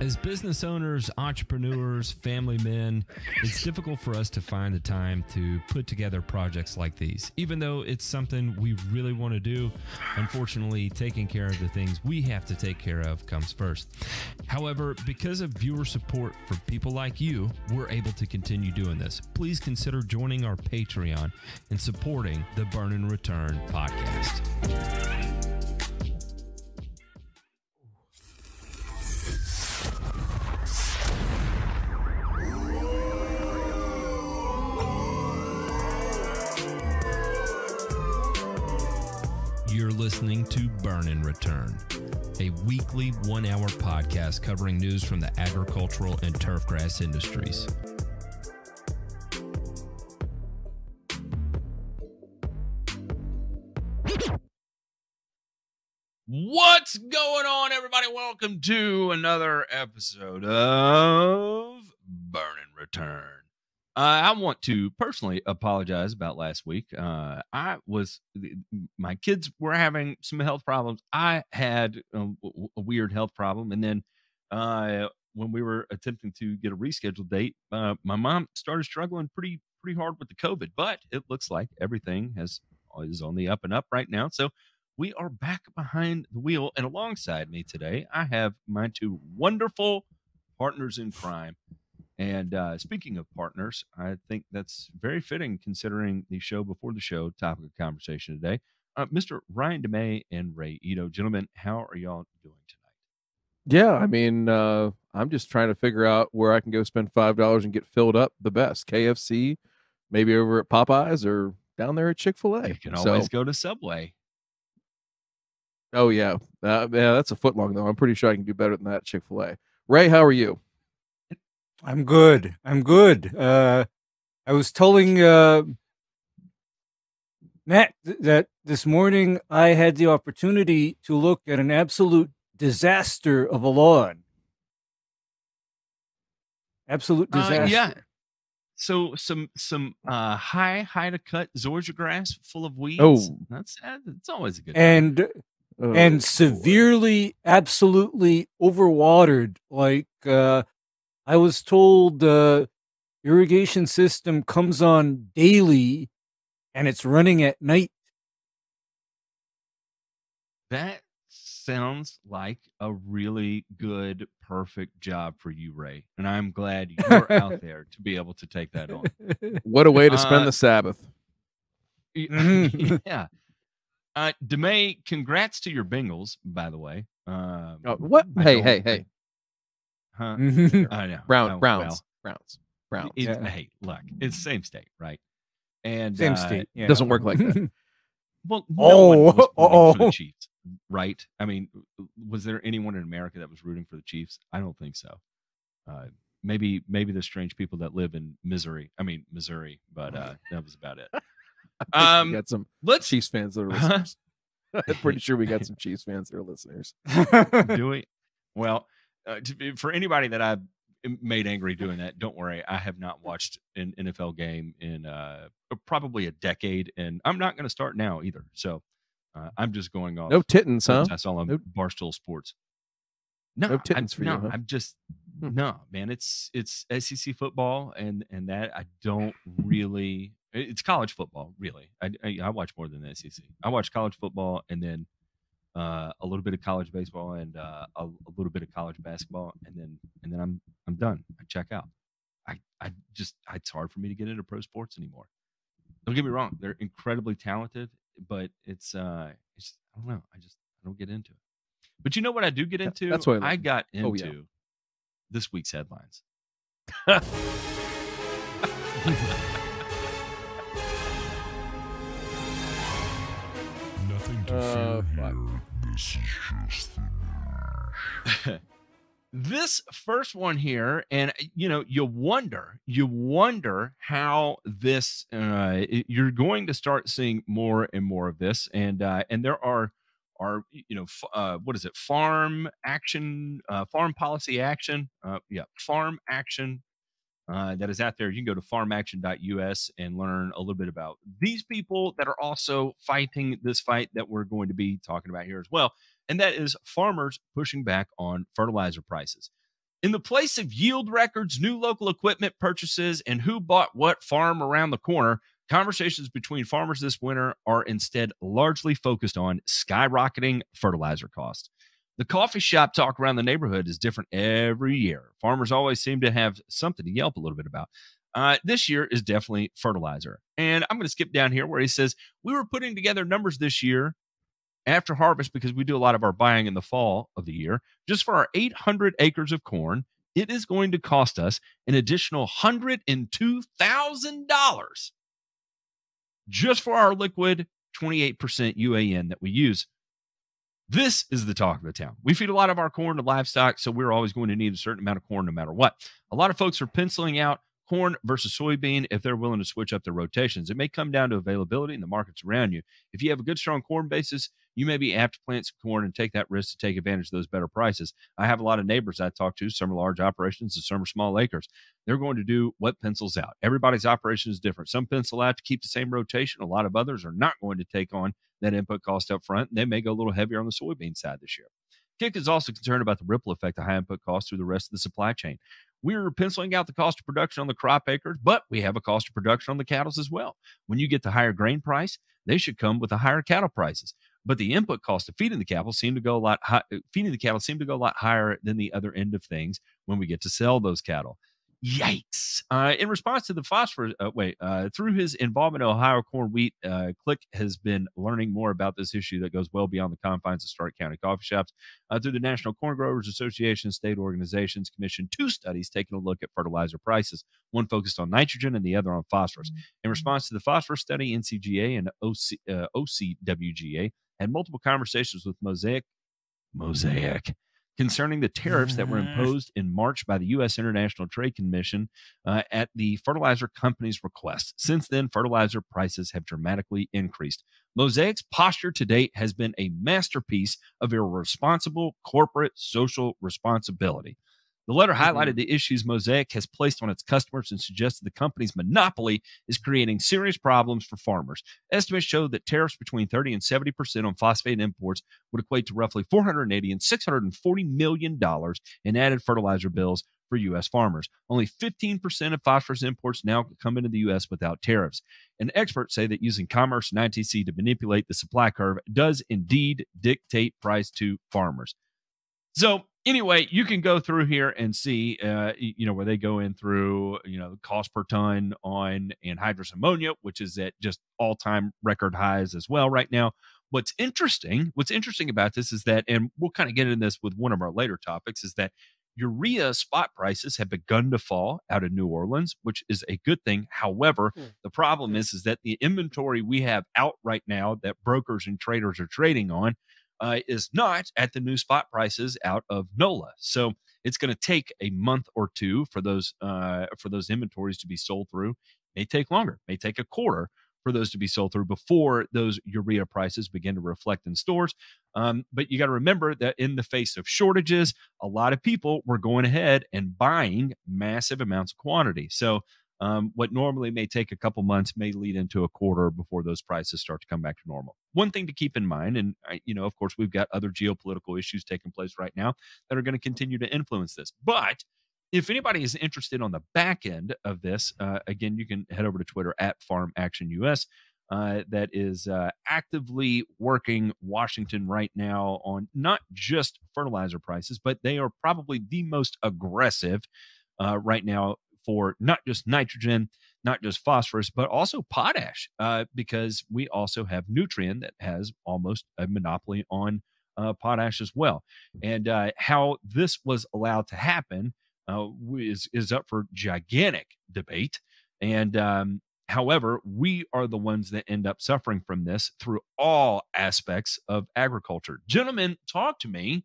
As business owners, entrepreneurs, family men, it's difficult for us to find the time to put together projects like these. Even though it's something we really want to do, unfortunately, taking care of the things we have to take care of comes first. However, because of viewer support for people like you, we're able to continue doing this. Please consider joining our Patreon and supporting the Burn and Return podcast. You're listening to Burn and Return, a weekly 1-hour podcast covering news from the agricultural and turfgrass industries. What's going on, everybody? Welcome to another episode of Burn and Return. I want to personally apologize about last week. My kids were having some health problems. I had a weird health problem. And then when we were attempting to get a rescheduled date, my mom started struggling pretty hard with the COVID, but it looks like everything is on the up and up right now. So we are back behind the wheel. And alongside me today, I have my two wonderful partners in crime. And speaking of partners, I think that's very fitting considering the show before the show topic of conversation today. Mr. Ryan DeMay and Ray Ito. Gentlemen, how are y'all doing tonight? Yeah, I mean, I'm just trying to figure out where I can go spend $5 and get filled up the best. KFC, maybe over at Popeyes or down there at Chick-fil-A. You can always go to Subway. Oh, yeah. Yeah, that's a foot long, though. I'm pretty sure I can do better than that at Chick-fil-A. Ray, how are you? I'm good. I was telling Matt that this morning I had the opportunity to look at an absolute disaster of a lawn. Absolute disaster. Yeah. So some high to cut zoysia grass full of weeds. Oh, that's always a good thing. And severely, absolutely overwatered. Like I was told irrigation system comes on daily and it's running at night. That sounds like a really good, perfect job for you, Ray. And I'm glad you're out there to be able to take that on. What a way to spend the Sabbath. Yeah. DeMay, congrats to your Bengals, by the way. What? Hey. Huh? I know. Browns. Yeah. Hey, look, it's the same state, right? And same state. Yeah. It doesn't work like that. Well, no one was rooting for the Chiefs, right? I mean, was there anyone in America that was rooting for the Chiefs? I don't think so. Maybe the strange people that live in Missouri, but that was about it. We got some Chiefs fans that are listeners. I'm pretty sure we got some Chiefs fans that are listeners. Do we? Well, for anybody that I've made angry doing that, don't worry. I have not watched an NFL game in probably a decade, and I'm not going to start now either. So I'm just going off. No tittins, huh? I saw on Barstool Sports. No tittins for you. Huh? I'm just no, man. It's SEC football, and that I don't really. It's college football, really. I watch more than the SEC. I watch college football, and then a little bit of college baseball, and a little bit of college basketball, and then I'm done. I check out. It's hard for me to get into pro sports anymore. Don't get me wrong; they're incredibly talented, but it's I don't know. I don't get into it. But you know what I do get into? That's what I got into this week's headlines. Nothing to fear here. This is just the news. This first one here, and you wonder how this. You're going to start seeing more and more of this, and there are what is it? Farm action, farm policy action. Farm action that is out there. You can go to farmaction.us and learn a little bit about these people that are also fighting this fight that we're going to be talking about here as well. And that is farmers pushing back on fertilizer prices. In the place of yield records, new local equipment purchases, and who bought what farm around the corner, conversations between farmers this winter are instead largely focused on skyrocketing fertilizer costs. The coffee shop talk around the neighborhood is different every year. Farmers always seem to have something to yelp a little bit about. This year is definitely fertilizer. And I'm going to skip down here where he says, we were putting together numbers this year after harvest because we do a lot of our buying in the fall of the year. Just for our 800 acres of corn, it is going to cost us an additional $102,000 just for our liquid 28% UAN that we use. This is the talk of the town. We feed a lot of our corn to livestock, so we're always going to need a certain amount of corn no matter what. A lot of folks are penciling out corn versus soybean if they're willing to switch up their rotations. It may come down to availability in the markets around you. If you have a good, strong corn basis, you may be apt to plant some corn and take that risk to take advantage of those better prices. I have a lot of neighbors I talk to. Some are large operations and some are small acres. They're going to do what pencils out. Everybody's operation is different. Some pencil out to keep the same rotation. A lot of others are not going to take on that input cost up front. They may go a little heavier on the soybean side this year. Kick is also concerned about the ripple effect of high input costs through the rest of the supply chain. We're penciling out the cost of production on the crop acres, but we have a cost of production on the cattle as well. When you get the higher grain price, they should come with the higher cattle prices. But the input cost of feeding the cattle seem to go a lot higher than the other end of things when we get to sell those cattle. Yikes. In response to the phosphorus, through his involvement in Ohio Corn Wheat, Click has been learning more about this issue that goes well beyond the confines of Stark County coffee shops. Through the National Corn Growers Association and state organizations, commissioned 2 studies taking a look at fertilizer prices, one focused on nitrogen and the other on phosphorus. In response to the phosphorus study, NCGA and OCWGA had multiple conversations with Mosaic concerning the tariffs that were imposed in March by the U.S. International Trade Commission at the fertilizer company's request. Since then, fertilizer prices have dramatically increased. Mosaic's posture to date has been a masterpiece of irresponsible corporate social responsibility. The letter highlighted the issues Mosaic has placed on its customers and suggested the company's monopoly is creating serious problems for farmers. Estimates show that tariffs between 30 and 70% on phosphate imports would equate to roughly $480 and $640 million in added fertilizer bills for U.S. farmers. Only 15% of phosphorus imports now come into the U.S. without tariffs. And experts say that using commerce and ITC to manipulate the supply curve does indeed dictate price to farmers. So anyway, you can go through here and see, where they go in through, the cost per ton on anhydrous ammonia, which is at just all-time record highs as well right now. What's interesting about this is that, and we'll kind of get into this with one of our later topics, is that urea spot prices have begun to fall out of New Orleans, which is a good thing. However, the problem is that the inventory we have out right now that brokers and traders are trading on is not at the new spot prices out of NOLA. So it's going to take a month or two for those inventories to be sold through. May take longer, may take a quarter for those to be sold through before those urea prices begin to reflect in stores. But you got to remember that in the face of shortages, a lot of people were going ahead and buying massive amounts of quantity. So what normally may take a couple months may lead into a quarter before those prices start to come back to normal. One thing to keep in mind, and of course, we've got other geopolitical issues taking place right now that are going to continue to influence this. But if anybody is interested on the back end of this, again, you can head over to Twitter at FarmActionUS. That is actively working Washington right now on not just fertilizer prices, but they are probably the most aggressive right now for not just nitrogen, not just phosphorus, but also potash, because we also have Nutrien that has almost a monopoly on potash as well. And how this was allowed to happen is up for gigantic debate. And however, we are the ones that end up suffering from this through all aspects of agriculture. Gentlemen, talk to me.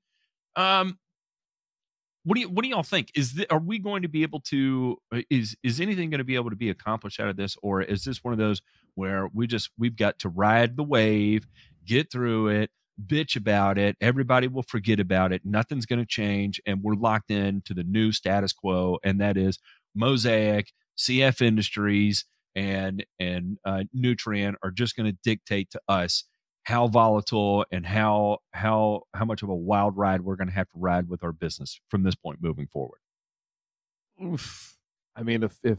What do y'all think? Are we going to be able to? Is anything going to be able to be accomplished out of this, or is this one of those where we've got to ride the wave, get through it, bitch about it, everybody will forget about it, nothing's going to change, and we're locked in to the new status quo, and that is Mosaic, CF Industries, and Nutrien are just going to dictate to us how volatile and how much of a wild ride we're going to have to ride with our business from this point moving forward. Oof. I mean, if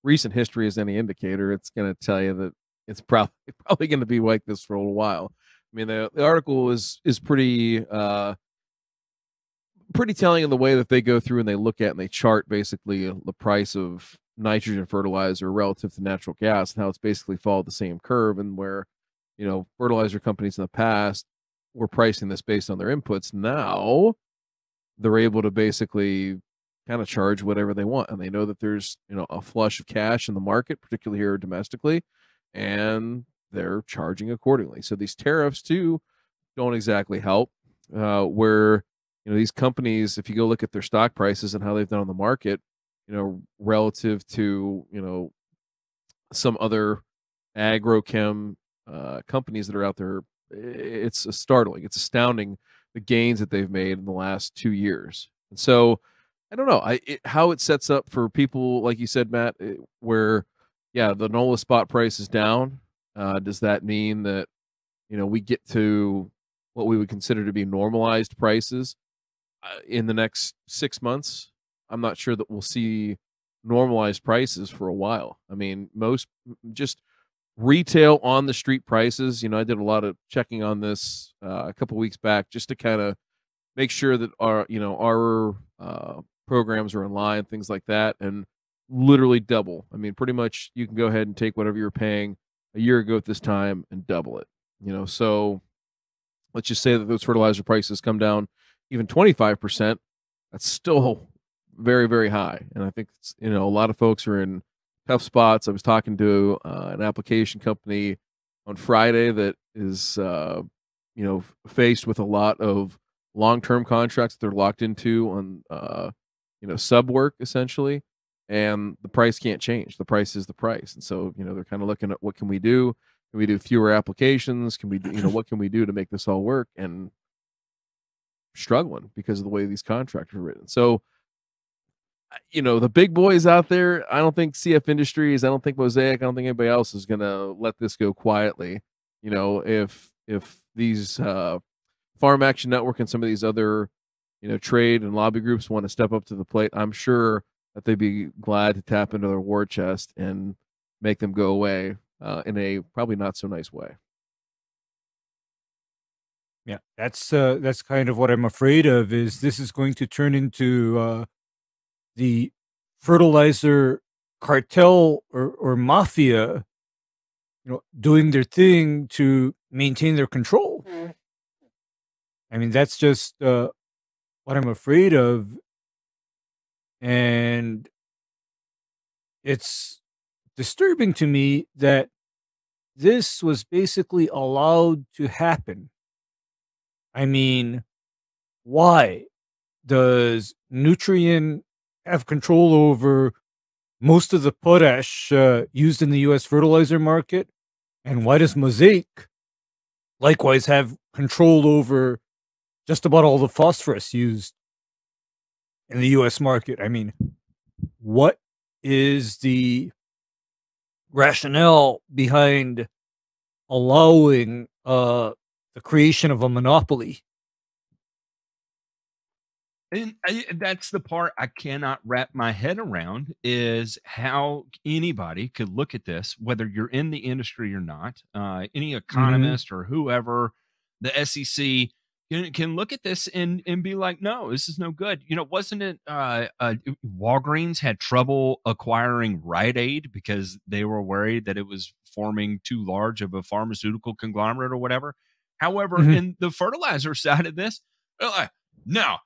recent history is any indicator, it's going to tell you that it's probably going to be like this for a little while. I mean, the article is pretty pretty telling in the way that they go through and they look at and they chart basically the price of nitrogen fertilizer relative to natural gas and how it's basically followed the same curve, and where, you know, fertilizer companies in the past were pricing this based on their inputs. Now they're able to basically kind of charge whatever they want, and they know that there's, you know, a flush of cash in the market, particularly here domestically, and they're charging accordingly. So these tariffs too don't exactly help. Where, you know, these companies, if you go look at their stock prices and how they've done on the market, you know, relative to, you know, some other agrochem companies that are out there, it's startling. It's astounding the gains that they've made in the last 2 years. And so I don't know how it sets up for people, like you said, Matt, where, yeah, the NOLA spot price is down. Does that mean that, you know, we get to what we would consider to be normalized prices in the next 6 months? I'm not sure that we'll see normalized prices for a while. I mean, most just retail on the street prices, you know, I did a lot of checking on this a couple weeks back just to kind of make sure that our programs are in line, things like that, and literally double. I mean, pretty much you can go ahead and take whatever you were paying a year ago at this time and double it. You know, so let's just say that those fertilizer prices come down even 25%. That's still very, very high. And I think it's, you know, a lot of folks are in tough spots. I was talking to an application company on Friday that is, you know, faced with a lot of long-term contracts that they're locked into on, you know, sub work essentially, and the price can't change. The price is the price. And so, you know, they're kind of looking at what can we do? Can we do fewer applications? Can we, you know, what can we do to make this all work? And struggling because of the way these contracts are written. So, you know, the big boys out there, I don't think CF Industries, I don't think Mosaic, I don't think anybody else is going to let this go quietly. You know, if these Farm Action Network and some of these other, you know, trade and lobby groups want to step up to the plate, I'm sure that they'd be glad to tap into their war chest and make them go away in a probably not so nice way. Yeah, that's kind of what I'm afraid of. Is this is going to turn into the fertilizer cartel or mafia, you know, doing their thing to maintain their control. I mean, that's just what I'm afraid of, and it's disturbing to me that this was basically allowed to happen. I mean, why does Nutrien have control over most of the potash used in the U.S. fertilizer market? And why does Mosaic likewise have control over just about all the phosphorus used in the U.S. market? I mean, what is the rationale behind allowing the creation of a monopoly? And that's the part I cannot wrap my head around, is how anybody could look at this, whether you're in the industry or not, any economist or whoever, the SEC can look at this and be like, no, this is no good. You know, wasn't it Walgreens had trouble acquiring Rite Aid because they were worried that it was forming too large of a pharmaceutical conglomerate or whatever? However, in the fertilizer side of this, no.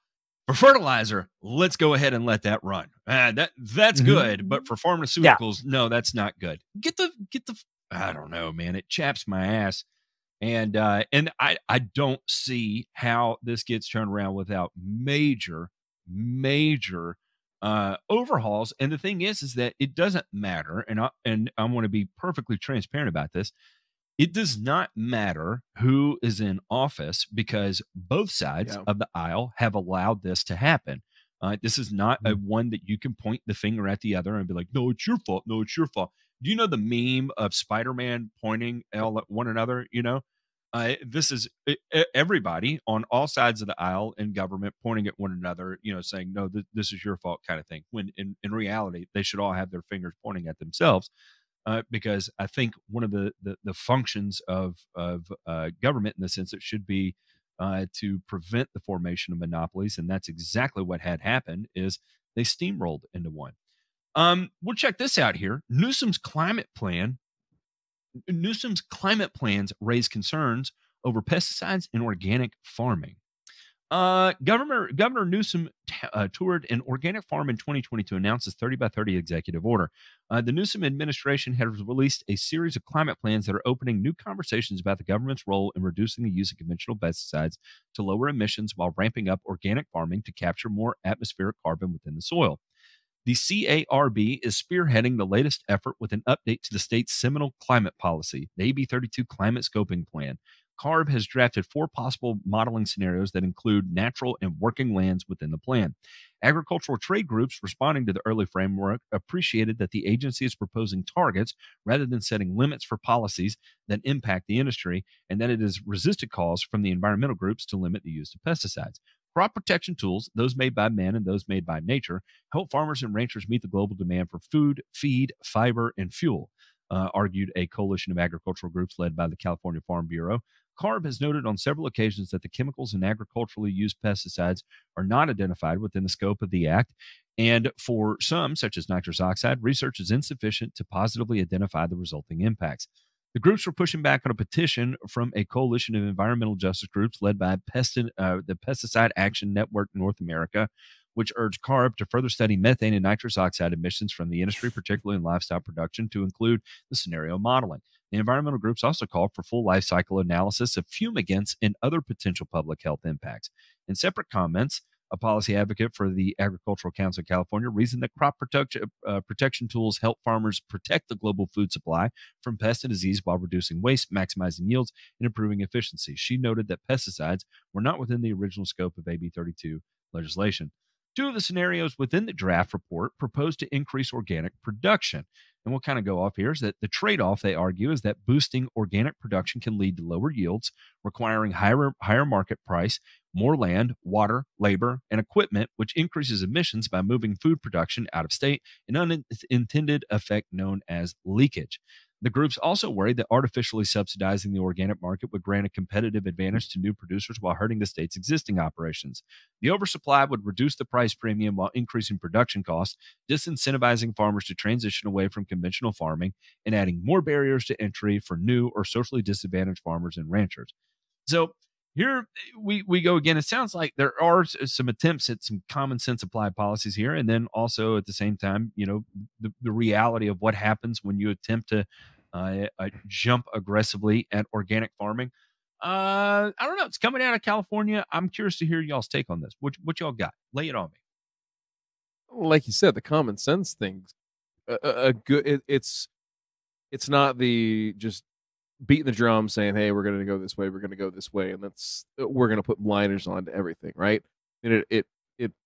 For fertilizer, let's go ahead and let that run. That's good, but for pharmaceuticals, no, that's not good. Get the. I don't know, man. It chaps my ass, and I don't see how this gets turned around without major overhauls. And the thing is that it doesn't matter, and I want to be perfectly transparent about this. It does not matter who is in office, because both sides of the aisle have allowed this to happen. This is not a one that you can point the finger at the other and be like, no, it's your fault. No, it's your fault. Do you know the meme of Spider-Man pointing at one another? This is everybody on all sides of the aisle in government pointing at one another, saying, no, this is your fault kind of thing. When in reality, they should all have their fingers pointing at themselves. Because I think one of the functions of government, in the sense it should be to prevent the formation of monopolies, and that's exactly what had happened. Is they steamrolled into one. We'll check this out here. Newsom's climate plans raise concerns over pesticides and organic farming. Governor Newsom toured an organic farm in 2022, announced his 30 by 30 executive order. The Newsom administration has released a series of climate plans that are opening new conversations about the government's role in reducing the use of conventional pesticides to lower emissions while ramping up organic farming to capture more atmospheric carbon within the soil. The CARB is spearheading the latest effort with an update to the state's seminal climate policy, the AB 32 Climate Scoping Plan. CARB has drafted 4 possible modeling scenarios that include natural and working lands within the plan. Agricultural trade groups responding to the early framework appreciated that the agency is proposing targets rather than setting limits for policies that impact the industry, and that it has resisted calls from the environmental groups to limit the use of pesticides. Crop protection tools, those made by man and those made by nature, help farmers and ranchers meet the global demand for food, feed, fiber, and fuel, argued a coalition of agricultural groups led by the California Farm Bureau. CARB has noted on several occasions that the chemicals in agriculturally used pesticides are not identified within the scope of the act, and for some, such as nitrous oxide, research is insufficient to positively identify the resulting impacts. The groups were pushing back on a petition from a coalition of environmental justice groups led by the Pesticide Action Network North America, which urged CARB to further study methane and nitrous oxide emissions from the industry, particularly in livestock production, to include the scenario modeling. The environmental groups also called for full life cycle analysis of fumigants and other potential public health impacts. In separate comments, a policy advocate for the Agricultural Council of California reasoned that crop protection tools help farmers protect the global food supply from pest and disease while reducing waste, maximizing yields, and improving efficiency. She noted that pesticides were not within the original scope of AB 32 legislation. 2 of the scenarios within the draft report propose to increase organic production. And we'll kind of go off here is that the trade-off, they argue, is that boosting organic production can lead to lower yields, requiring higher market price, more land, water, labor, and equipment, which increases emissions by moving food production out of state, an unintended effect known as leakage. The groups also worried that artificially subsidizing the organic market would grant a competitive advantage to new producers while hurting the state's existing operations. The oversupply would reduce the price premium while increasing production costs, disincentivizing farmers to transition away from conventional farming, and adding more barriers to entry for new or socially disadvantaged farmers and ranchers. So here we go again. It sounds like there are some attempts at some common sense applied policies here. And then also at the same time, the reality of what happens when you attempt to jump aggressively at organic farming. I don't know. It's coming out of California. I'm curious to hear y'all's take on this. What y'all got? Lay it on me. Like you said, the common sense things, good. It's not the just beating the drum saying, hey, we're going to go this way, we're going to go this way, and we're going to put blinders on to everything, right? And it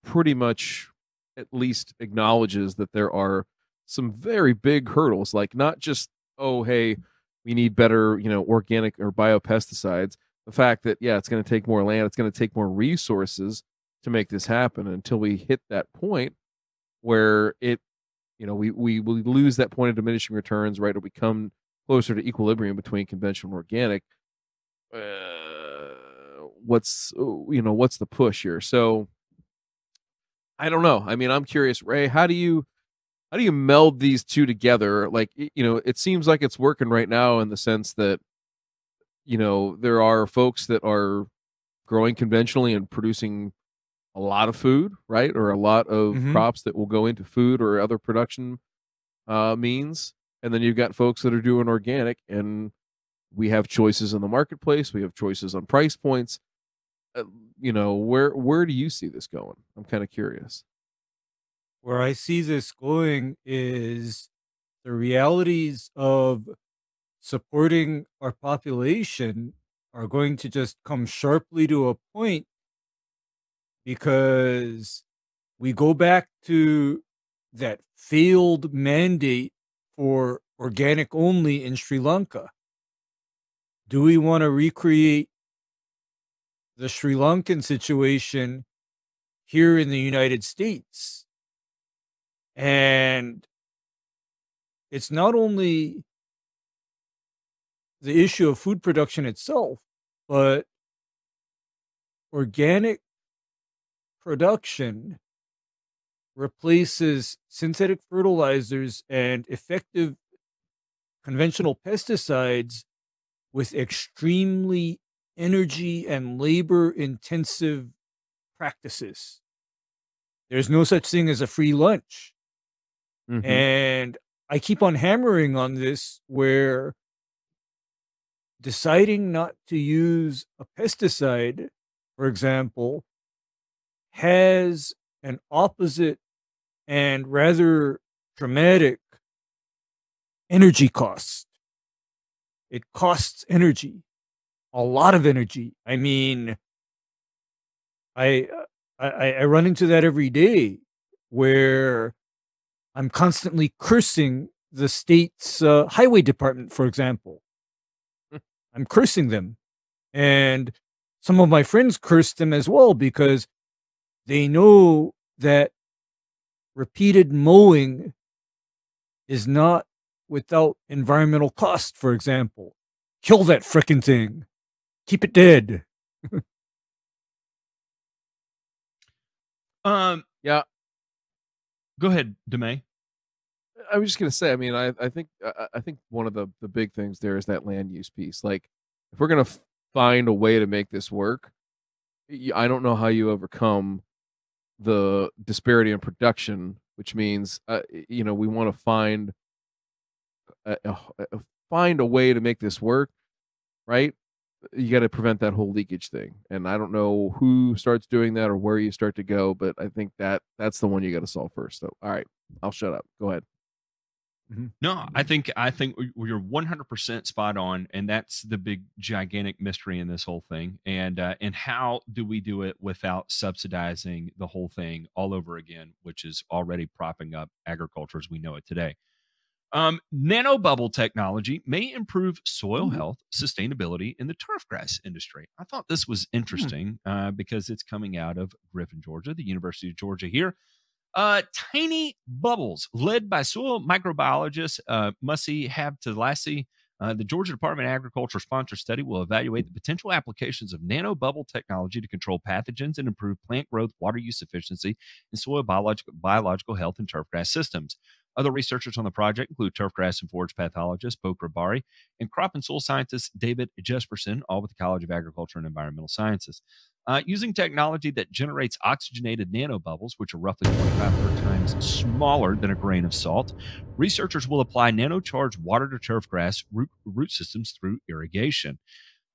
pretty much at least acknowledges that there are some very big hurdles, like not just, oh, hey, we need better, organic or biopesticides. The fact that, yeah, it's going to take more land, it's going to take more resources to make this happen. Until we hit that point where we lose that point of diminishing returns, right? Or we come closer to equilibrium between conventional and organic. What's the push here? So I don't know. I mean, I'm curious, Ray, how do you meld these two together? Like, it seems like it's working right now in the sense that, there are folks that are growing conventionally and producing a lot of food, right? Or a lot of crops that will go into food or other production means. And then you've got folks that are doing organic, and we have choices in the marketplace. We have choices on price points. Where do you see this going? I'm kind of curious. Where I see this going is the realities of supporting our population are going to just come sharply to a point, because we go back to that failed mandate for organic only in Sri Lanka. Do we want to recreate the Sri Lankan situation here in the United States? And it's not only the issue of food production itself, but organic production replaces synthetic fertilizers and effective conventional pesticides with extremely energy and labor intensive practices. There's no such thing as a free lunch. Mhm. And I keep on hammering on this, where deciding not to use a pesticide, for example, has an opposite and rather dramatic energy cost. It costs energy, a lot of energy. I mean, I run into that every day, where I'm constantly cursing the state's highway department, for example. I'm cursing them. And some of my friends curse them as well, because they know that repeated mowing is not without environmental cost, for example. Kill that frickin' thing. Keep it dead. Yeah, Go ahead, DeMay. I was just gonna say. I mean, I think I think one of the big things there is that land use piece. Like, if we're gonna find a way to make this work, I don't know how you overcome the disparity in production, which means we want to find find a way to make this work, right? You got to prevent that whole leakage thing, and I don't know who starts doing that or where you start to go, but I think that's the one you got to solve first. So, all right, I'll shut up. Go ahead. No, I think you're 100% spot on, and that's the big gigantic mystery in this whole thing. And how do we do it without subsidizing the whole thing all over again, which is already propping up agriculture as we know it today. Nanobubble technology may improve soil health, sustainability in the turfgrass industry. I thought this was interesting because it's coming out of Griffin, Georgia, the University of Georgia here. Tiny bubbles led by soil microbiologist Mussy Habtalassi. The Georgia Department of Agriculture sponsored study will evaluate the potential applications of nanobubble technology to control pathogens and improve plant growth, water use efficiency, and soil biological health in turfgrass systems. Other researchers on the project include turfgrass and forage pathologist Bo Grabari and crop and soil scientist David Jesperson, all with the College of Agriculture and Environmental Sciences. Using technology that generates oxygenated nanobubbles, which are roughly 2,500 times smaller than a grain of salt, researchers will apply nanocharged water to turfgrass root systems through irrigation.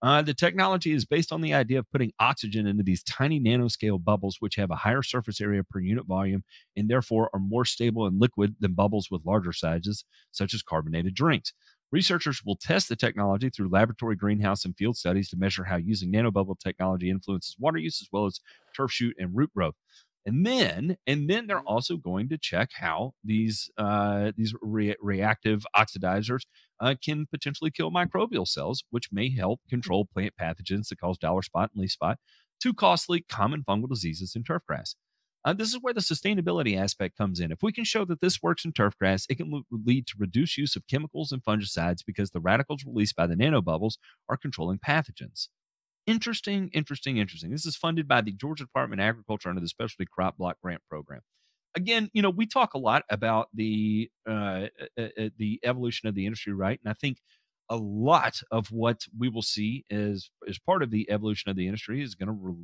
The technology is based on the idea of putting oxygen into these tiny nanoscale bubbles, which have a higher surface area per unit volume and therefore are more stable and liquid than bubbles with larger sizes, such as carbonated drinks. Researchers will test the technology through laboratory, greenhouse, and field studies to measure how using nanobubble technology influences water use as well as turf shoot and root growth. And then they're also going to check how these reactive oxidizers can potentially kill microbial cells, which may help control plant pathogens that cause dollar spot and leaf spot, two costly common fungal diseases in turfgrass. This is where the sustainability aspect comes in. If we can show that this works in turfgrass, it can lead to reduced use of chemicals and fungicides because the radicals released by the nanobubbles are controlling pathogens. Interesting, interesting, interesting. This is funded by the Georgia Department of Agriculture under the Specialty Crop Block Grant Program. Again, we talk a lot about the evolution of the industry, right? And I think a lot of what we will see as part of the evolution of the industry is going to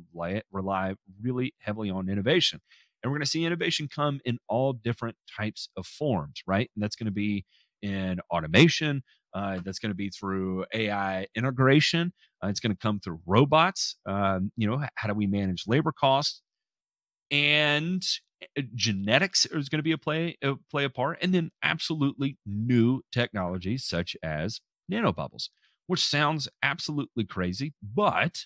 rely really heavily on innovation. And we're going to see innovation come in all different types of forms, right? And that's going to be in automation. That's going to be through AI integration. It's going to come through robots. How do we manage labor costs? And genetics is going to be play a part, and then absolutely new technologies such as nanobubbles, which sounds absolutely crazy, but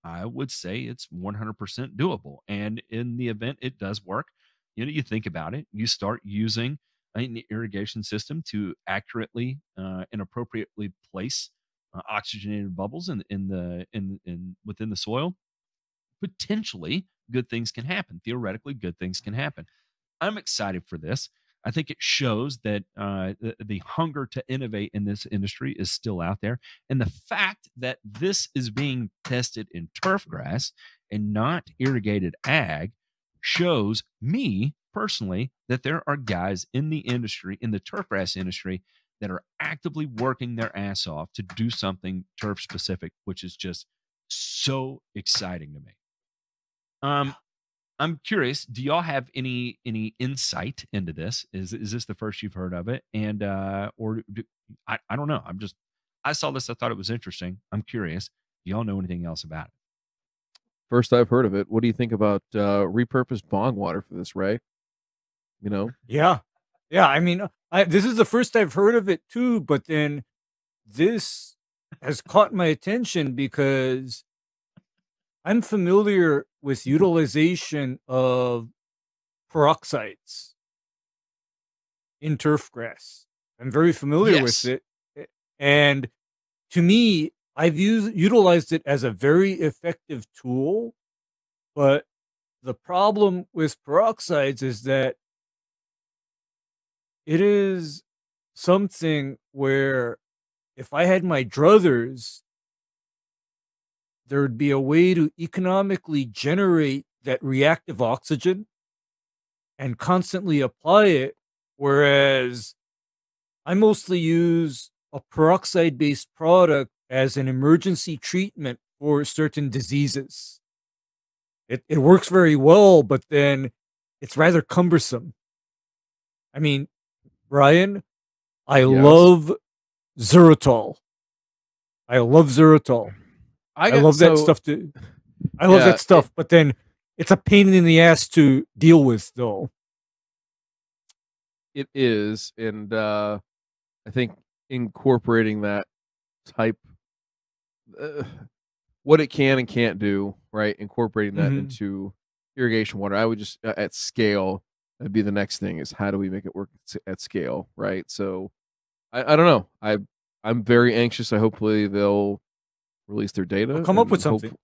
I would say it's 100% doable. And in the event it does work, you think about it, you start using an irrigation system to accurately and appropriately place oxygenated bubbles in within the soil. Potentially, good things can happen. Theoretically, good things can happen. I'm excited for this. I think it shows that the hunger to innovate in this industry is still out there. And the fact that this is being tested in turfgrass and not irrigated ag shows me personally that there are guys in the industry, in the turfgrass industry, that are actively working their ass off to do something turf specific, which is just so exciting to me. I'm curious, do y'all have any insight into this? Is this the first you've heard of it? And I don't know. I saw this, I thought it was interesting. I'm curious. Do y'all know anything else about it? First I've heard of it. What do you think about repurposed bong water for this, Ray? Yeah. I mean, this is the first I've heard of it too, but then this has caught my attention because I'm familiar with utilization of peroxides in turfgrass. I'm very familiar with it. And to me, I've utilized it as a very effective tool. But the problem with peroxides is that it is something where if I had my druthers, there would be a way to economically generate that reactive oxygen and constantly apply it, whereas I mostly use a peroxide-based product as an emergency treatment for certain diseases. It works very well, but then it's rather cumbersome. I mean, Brian, I love xylitol. I love xylitol. I love that stuff too. I love that stuff, but then it's a pain in the ass to deal with, though. It is, and I think incorporating that type, what it can and can't do, right? Incorporating that into irrigation water, I would just at scale. That'd be the next thing: is how do we make it work at scale, right? So, I don't know. I'm very anxious. Hopefully they'll release their data. They'll come up with something.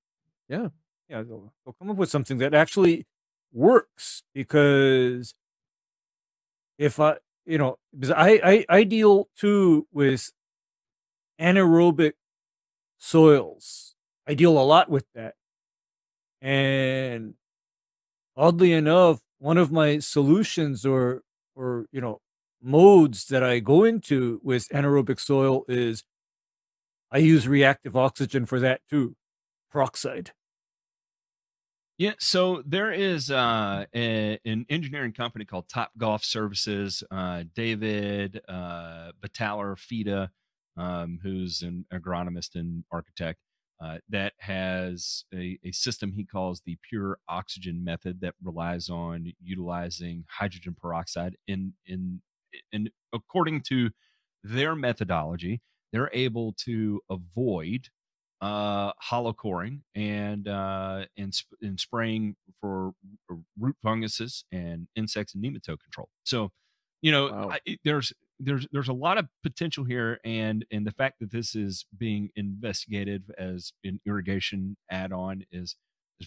Yeah, they'll come up with something that actually works, because if because I deal too with anaerobic soils. I deal a lot with that. And oddly enough, one of my solutions or modes that I go into with anaerobic soil is I use reactive oxygen for that too, peroxide. Yeah, so there is an engineering company called Top Golf Services. David Bataller Fida, who's an agronomist and architect, that has a system he calls the pure oxygen method that relies on utilizing hydrogen peroxide. In according to their methodology, they're able to avoid hollow coring and spraying for root funguses and insects and nematode control. So, Wow. there's a lot of potential here, and the fact that this is being investigated as an irrigation add-on is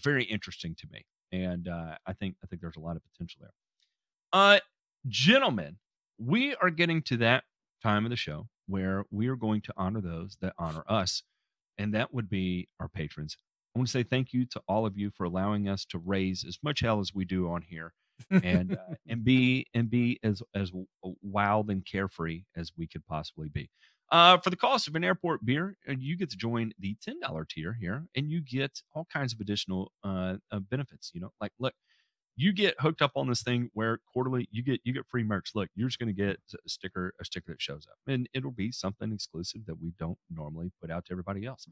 very interesting to me, and I think there's a lot of potential there. Gentlemen, we are getting to that time of the show where we are going to honor those that honor us, and that would be our patrons. I want to say thank you to all of you for allowing us to raise as much hell as we do on here, and be as wild and carefree as we could possibly be. For the cost of an airport beer, you get to join the $10 tier here, and you get all kinds of additional benefits. Like, look, you get hooked up on this thing where quarterly you get free merch. Look, you're just going to get a sticker that shows up, and it'll be something exclusive that we don't normally put out to everybody else.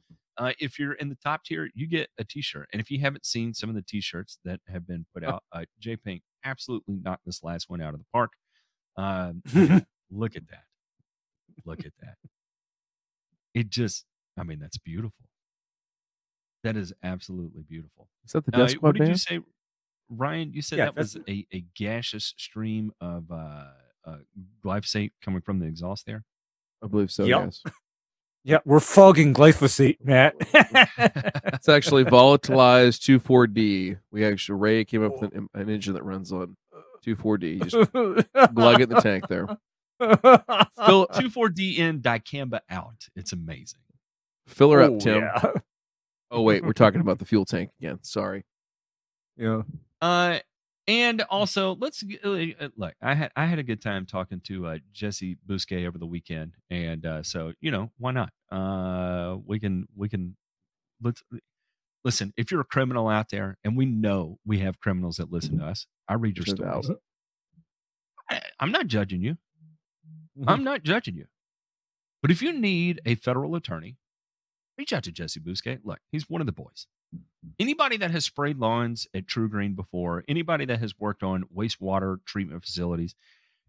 If you're in the top tier, you get a t-shirt. And if you haven't seen some of the t-shirts that have been put out, J Pink absolutely knocked this last one out of the park. Look at that. It just, that's beautiful. That is absolutely beautiful. Is that the Death Squad What did you band? say, Ryan? You said Yeah, that was a gaseous stream of glyphosate coming from the exhaust there. I believe so. Yep. Yes. Yeah, we're fogging glyphosate, Matt. It's actually volatilized 2,4-D. Ray came up with an engine that runs on 2,4-D. You just glug it in the tank there. Fill 2,4-D in, dicamba out. It's amazing. Fill her up, Tim. Yeah. Oh wait, we're talking about the fuel tank again. Sorry. Yeah. And also, let's look. I had a good time talking to Jesse Bousquet over the weekend, and so why not? We can let's listen. If you're a criminal out there, and we know we have criminals that listen to us, I read your stories. I'm not judging you. I'm not judging you. But if you need a federal attorney, reach out to Jesse Bousquet. Look, he's one of the boys. Anybody that has sprayed lawns at True Green before, anybody that has worked on wastewater treatment facilities,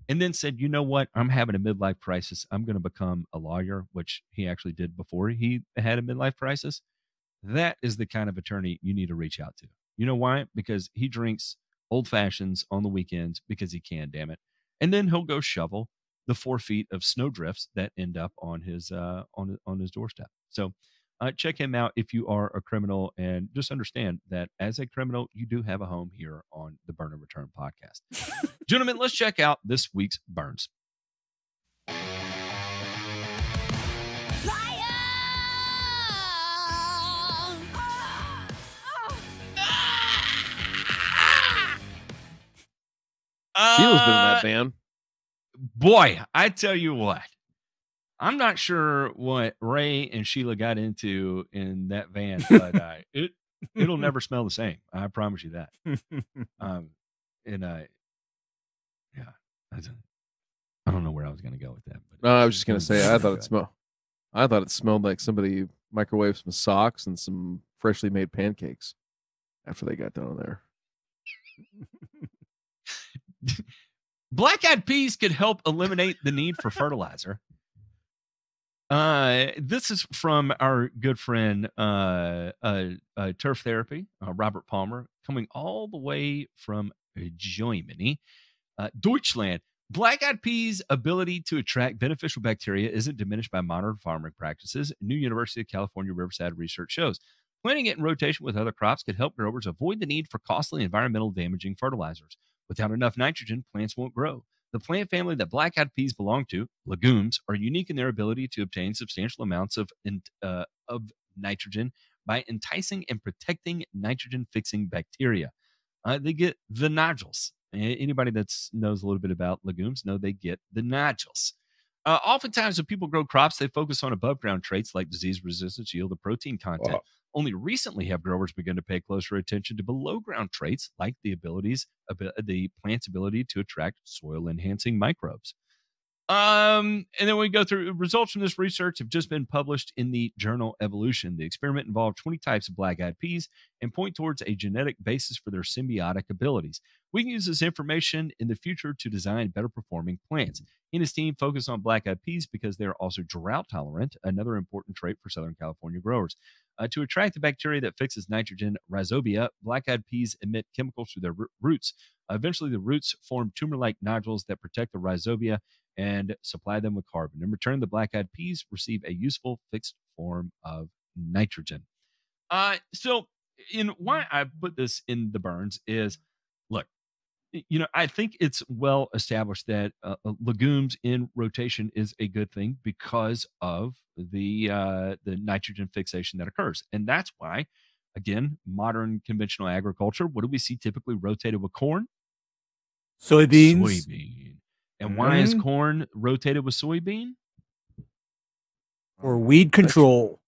and then said, you know what, I'm having a midlife crisis. I'm going to become a lawyer, which he actually did before he had a midlife crisis. That is the kind of attorney you need to reach out to. You know why? Because he drinks old fashions on the weekends because he can, damn it. And then he'll go shovel the 4 feet of snow drifts that end up on his on his doorstep. So check him out if you are a criminal, and just understand that as a criminal, you do have a home here on the Burn and Return podcast. Gentlemen, let's check out this week's burns. Sheila's been in that band. Boy, I tell you what. I'm not sure what Ray and Sheila got into in that van, but it'll never smell the same. I promise you that. Yeah, I don't know where I was going to go with that. But No, I was just going to say I thought it smelled like somebody microwaved some socks and some freshly made pancakes after they got down there. Black-eyed peas could help eliminate the need for fertilizer. This is from our good friend, Turf Therapy, Robert Palmer, coming all the way from Germany, Deutschland. Black-eyed peas' ability to attract beneficial bacteria isn't diminished by modern farming practices. New University of California Riverside research shows planting it in rotation with other crops could help growers avoid the need for costly environmental damaging fertilizers. Without enough nitrogen, plants won't grow. The plant family that black-eyed peas belong to, legumes, are unique in their ability to obtain substantial amounts of nitrogen by enticing and protecting nitrogen-fixing bacteria. They get the nodules. Anybody that knows a little bit about legumes know they get the nodules. Oftentimes, when people grow crops, they focus on above-ground traits like disease resistance, yield, and protein content. Wow. Only recently have growers begun to pay closer attention to below-ground traits like the plant's ability to attract soil-enhancing microbes. And then we go through results from this research have just been published in the journal Evolution. The experiment involved 20 types of black-eyed peas and point towards a genetic basis for their symbiotic abilities. We can use this information in the future to design better performing plants. He and his team focus on black-eyed peas because they are also drought tolerant, another important trait for Southern California growers. To attract the bacteria that fixes nitrogen, rhizobia, black-eyed peas emit chemicals through their roots. Eventually, the roots form tumor-like nodules that protect the rhizobia and supply them with carbon. In return, the black-eyed peas receive a useful fixed form of nitrogen. So, why I put this in the burns is, look, I think it's well established that legumes in rotation is a good thing because of the nitrogen fixation that occurs, and that's why, again, modern conventional agriculture. What do we see typically rotated with corn? Soybeans. Soybean. And why is corn rotated with soybean? For weed control.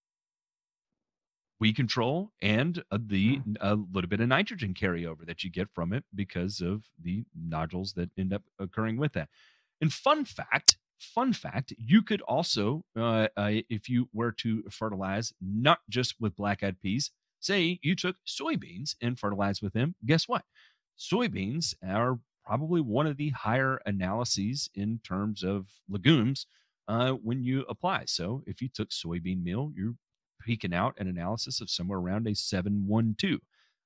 Weed control and a little bit of nitrogen carryover that you get from it because of the nodules that end up occurring with that. And fun fact, you could also, if you were to fertilize not just with black-eyed peas, say you took soybeans and fertilized with them, guess what? Soybeans are probably one of the higher analyses in terms of legumes when you apply. So if you took soybean meal, you're peeking out an analysis of somewhere around a 712.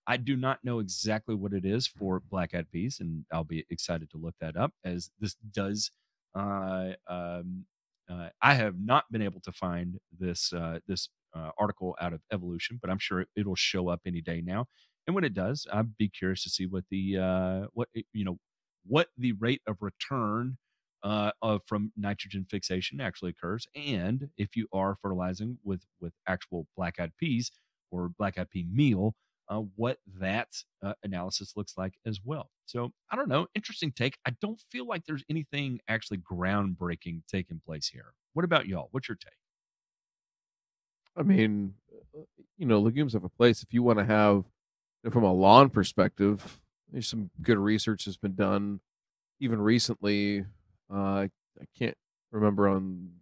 I do not know exactly what it is for black-eyed peas, and I'll be excited to look that up, as this does. I have not been able to find this article out of Evolution, but I'm sure it'll show up any day now. And when it does, I'd be curious to see what the what the rate of return from nitrogen fixation actually occurs, and if you are fertilizing with actual black-eyed peas or black-eyed pea meal, what that analysis looks like as well. So I don't know, interesting take. I don't feel like there's anything actually groundbreaking taking place here. What about y'all? What's your take? I mean, legumes have a place. If you want to have, from a lawn perspective, there's some good research that's been done, even recently. I can't remember on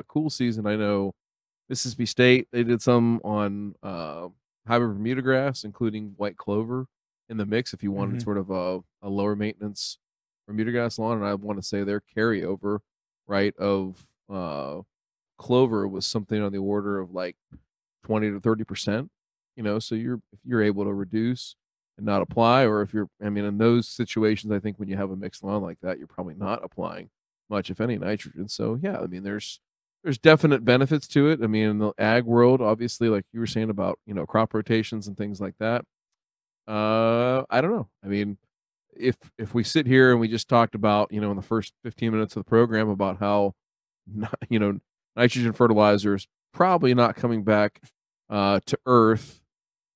cool season. I know Mississippi State, they did some on hybrid Bermuda grass, including white clover in the mix if you wanted sort of a lower maintenance Bermuda grass lawn. And I want to say their carryover, right, of clover was something on the order of like 20 to 30%, so if you're able to reduce and not apply, or in those situations, I think when you have a mixed lawn like that, you're probably not applying much, if any, nitrogen. So yeah, there's definite benefits to it. In the ag world, obviously, like you were saying about, crop rotations and things like that. I don't know. If we sit here and we just talked about, in the first 15 minutes of the program about how, nitrogen fertilizer is probably not coming back to Earth,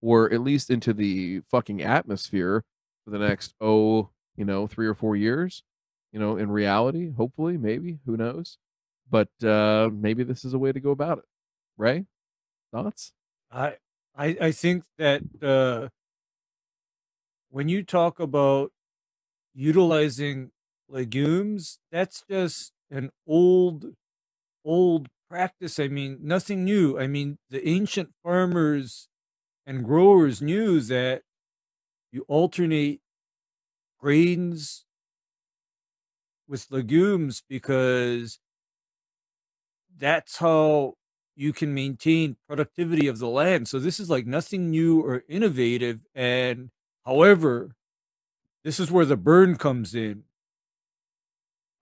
or at least into the fucking atmosphere for the next 3 or 4 years, in reality, hopefully, maybe, who knows, but maybe this is a way to go about it. Ray, thoughts? I think that when you talk about utilizing legumes, that's just an old practice. Nothing new. The ancient farmers and growers knew that you alternate grains with legumes because that's how you can maintain productivity of the land. So this is like nothing new or innovative. And however, this is where the burn comes in.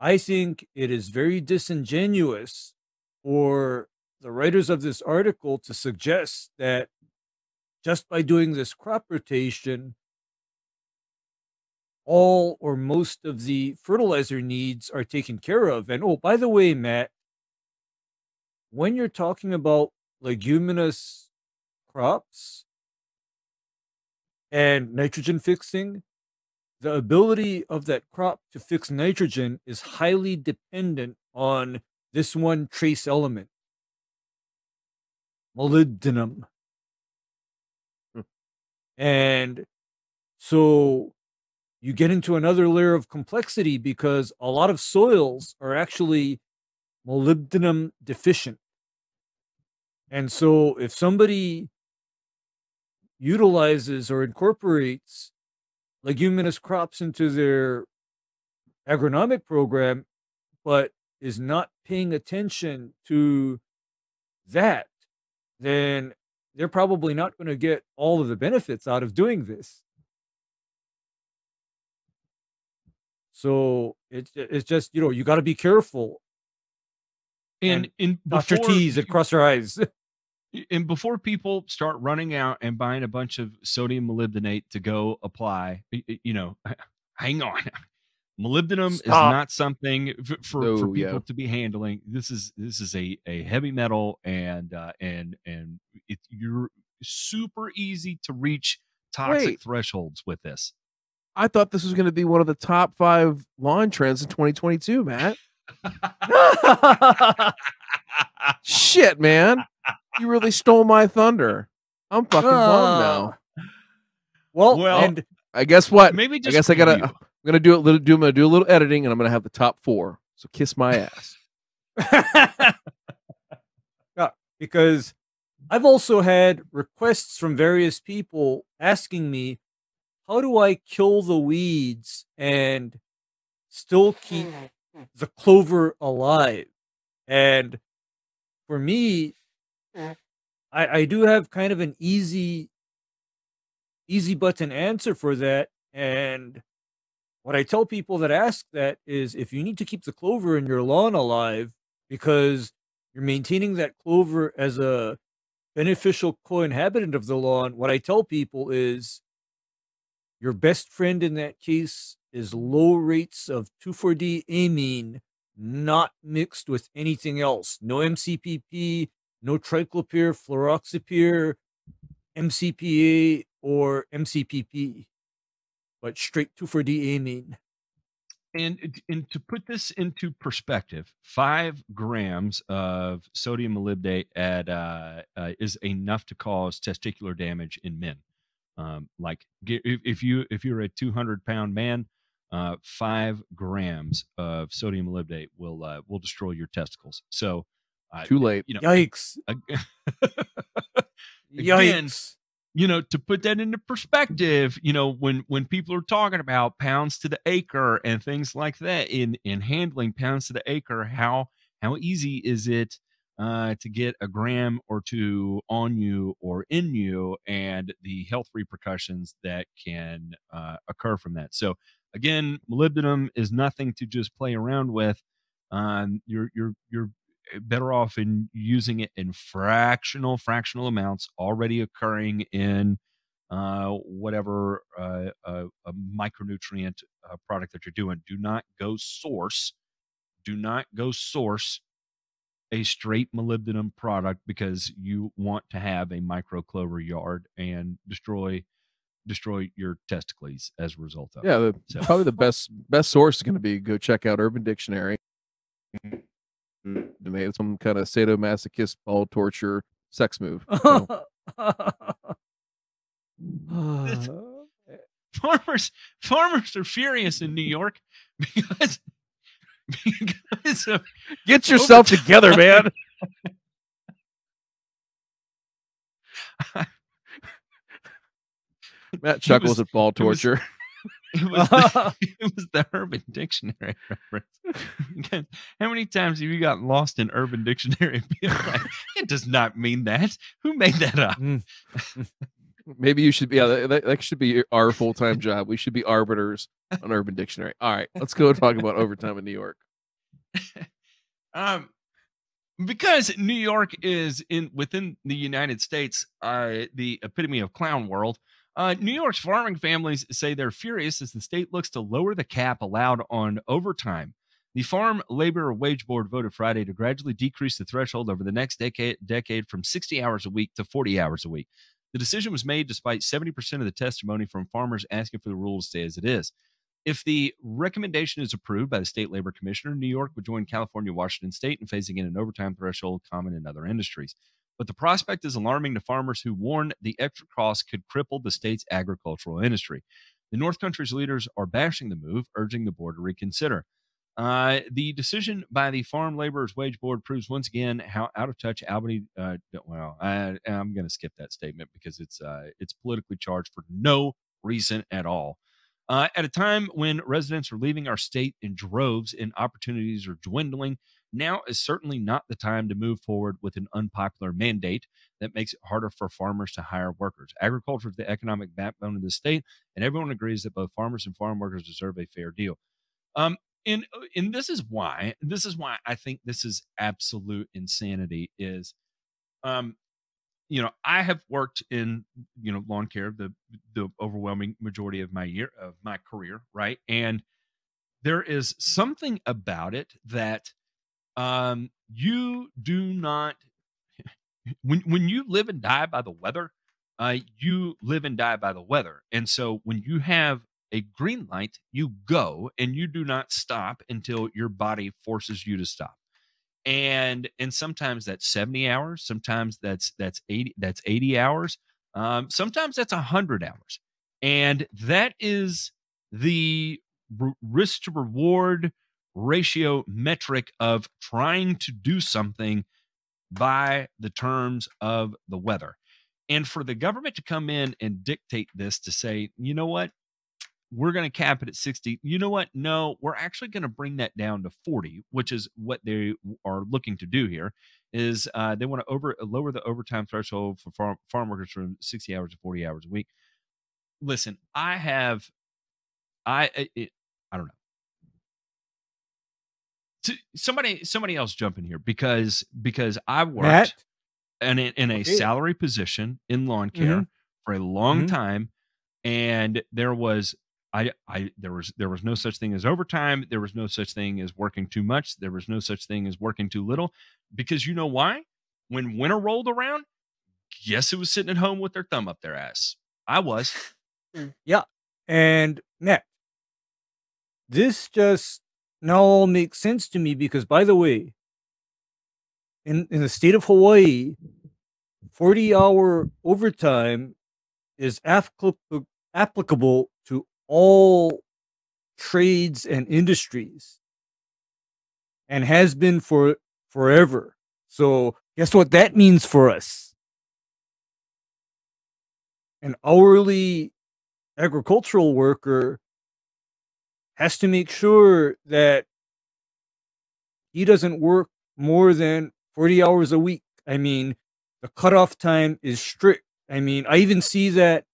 I think it is very disingenuous for the writers of this article to suggest that just by doing this crop rotation, all or most of the fertilizer needs are taken care of. And oh, by the way, Matt, when you're talking about leguminous crops and nitrogen fixing, the ability of that crop to fix nitrogen is highly dependent on this one trace element, molybdenum. And so you get into another layer of complexity because a lot of soils are actually molybdenum deficient. And so if somebody utilizes or incorporates leguminous crops into their agronomic program, but is not paying attention to that, then they're probably not going to get all of the benefits out of doing this. So it's just, you got to be careful. And dot your T's and cross your I's. And before people start running out and buying a bunch of sodium molybdenate to go apply, hang on. Molybdenum is not something for people to be handling. This is a heavy metal, and you're super easy to reach toxic thresholds with this. I thought this was going to be one of the top 5 lawn trends in 2022, Matt. Shit, man. You really stole my thunder. I'm fucking bummed now. Well, and I guess what? Maybe just I guess I'm gonna do a little editing, and I'm gonna have the top 4. So kiss my ass. Yeah, because I've also had requests from various people asking me, how do I kill the weeds and still keep the clover alive? And for me, I do have kind of an easy button answer for that. And what I tell people that ask that is, if you need to keep the clover in your lawn alive because you're maintaining that clover as a beneficial co-inhabitant of the lawn, what I tell people is your best friend in that case is low rates of 2,4-D amine, not mixed with anything else. No MCPP, no triclopyr, fluroxypyr, MCPA, or MCPP, but straight 2,4-D amine. And to put this into perspective, 5 grams of sodium molybdate is enough to cause testicular damage in men. If you're a 200-pound man, 5 grams of sodium molybdate will destroy your testicles. So, Too late. Yikes! Again, Yikes! To put that into perspective, when people are talking about pounds to the acre and things like that in handling pounds to the acre, how easy is it to get a gram or two on you or in you, and the health repercussions that can occur from that. So again, molybdenum is nothing to just play around with. You're better off in using it in fractional amounts already occurring in whatever a micronutrient product that you're doing. Do not go source a straight molybdenum product because you want to have a micro clover yard and destroy your testicles as a result of it. Yeah, probably the best source is going to be go check out Urban Dictionary. DeMay, some kind of sadomasochist ball torture sex move. Farmers are furious in New York because of get yourself together, man. Matt chuckles at ball torture. It was the Urban Dictionary reference. How many times have you gotten lost in Urban Dictionary? It does not mean that. Who made that up? Maybe you should be. Yeah, that should be our full-time job. We should be arbiters on Urban Dictionary. All right, let's go talk about overtime in New York. Because New York is within the United States, the epitome of clown world. New York's farming families say they're furious as the state looks to lower the cap allowed on overtime. The Farm Labor Wage Board voted Friday to gradually decrease the threshold over the next decade from 60 hours a week to 40 hours a week. The decision was made despite 70% of the testimony from farmers asking for the rule to stay as it is. If the recommendation is approved by the state labor commissioner, New York would join California, Washington state in phasing in an overtime threshold common in other industries. But the prospect is alarming to farmers who warn the extra costs could cripple the state's agricultural industry. The North Country's leaders are bashing the move, urging the board to reconsider. The decision by the Farm Laborers Wage Board proves once again how out of touch Albany. I'm going to skip that statement because it's politically charged for no reason at all. At a time when residents are leaving our state in droves and opportunities are dwindling, now is certainly not the time to move forward with an unpopular mandate that makes it harder for farmers to hire workers. Agriculture is the economic backbone of the state, and everyone agrees that both farmers and farm workers deserve a fair deal. And this is why I think this is absolute insanity. Is I have worked in lawn care the overwhelming majority of my career, right? And there is something about it that you do not when you live and die by the weather, you live and die by the weather. And so when you have a green light, you go and you do not stop until your body forces you to stop. And sometimes that's 70 hours, sometimes that's 80 hours, sometimes that's 100 hours. And that is the risk to reward ratio metric of trying to do something by the terms of the weather. And for the government to come in and dictate this, to say, you know what, we're going to cap it at 60. You know what? No, we're actually going to bring that down to 40, which is what they are looking to do here. Is they want to lower the overtime threshold for farm workers from 60 hours to 40 hours a week. Listen, I don't know. Somebody else jump in here because I worked in a salary position in lawn care for a long time, and there was no such thing as overtime. There was no such thing as working too much. There was no such thing as working too little, because you know why? When winter rolled around, guess who was sitting at home with their thumb up their ass? I was. Yeah. And Matt, this just now all makes sense to me because, by the way, in the state of Hawaii, 40-hour overtime is applicable to all trades and industries and has been for forever. So guess what that means for us? An hourly agricultural worker has to make sure that he doesn't work more than 40 hours a week. I mean, the cutoff time is strict. I mean, I even see that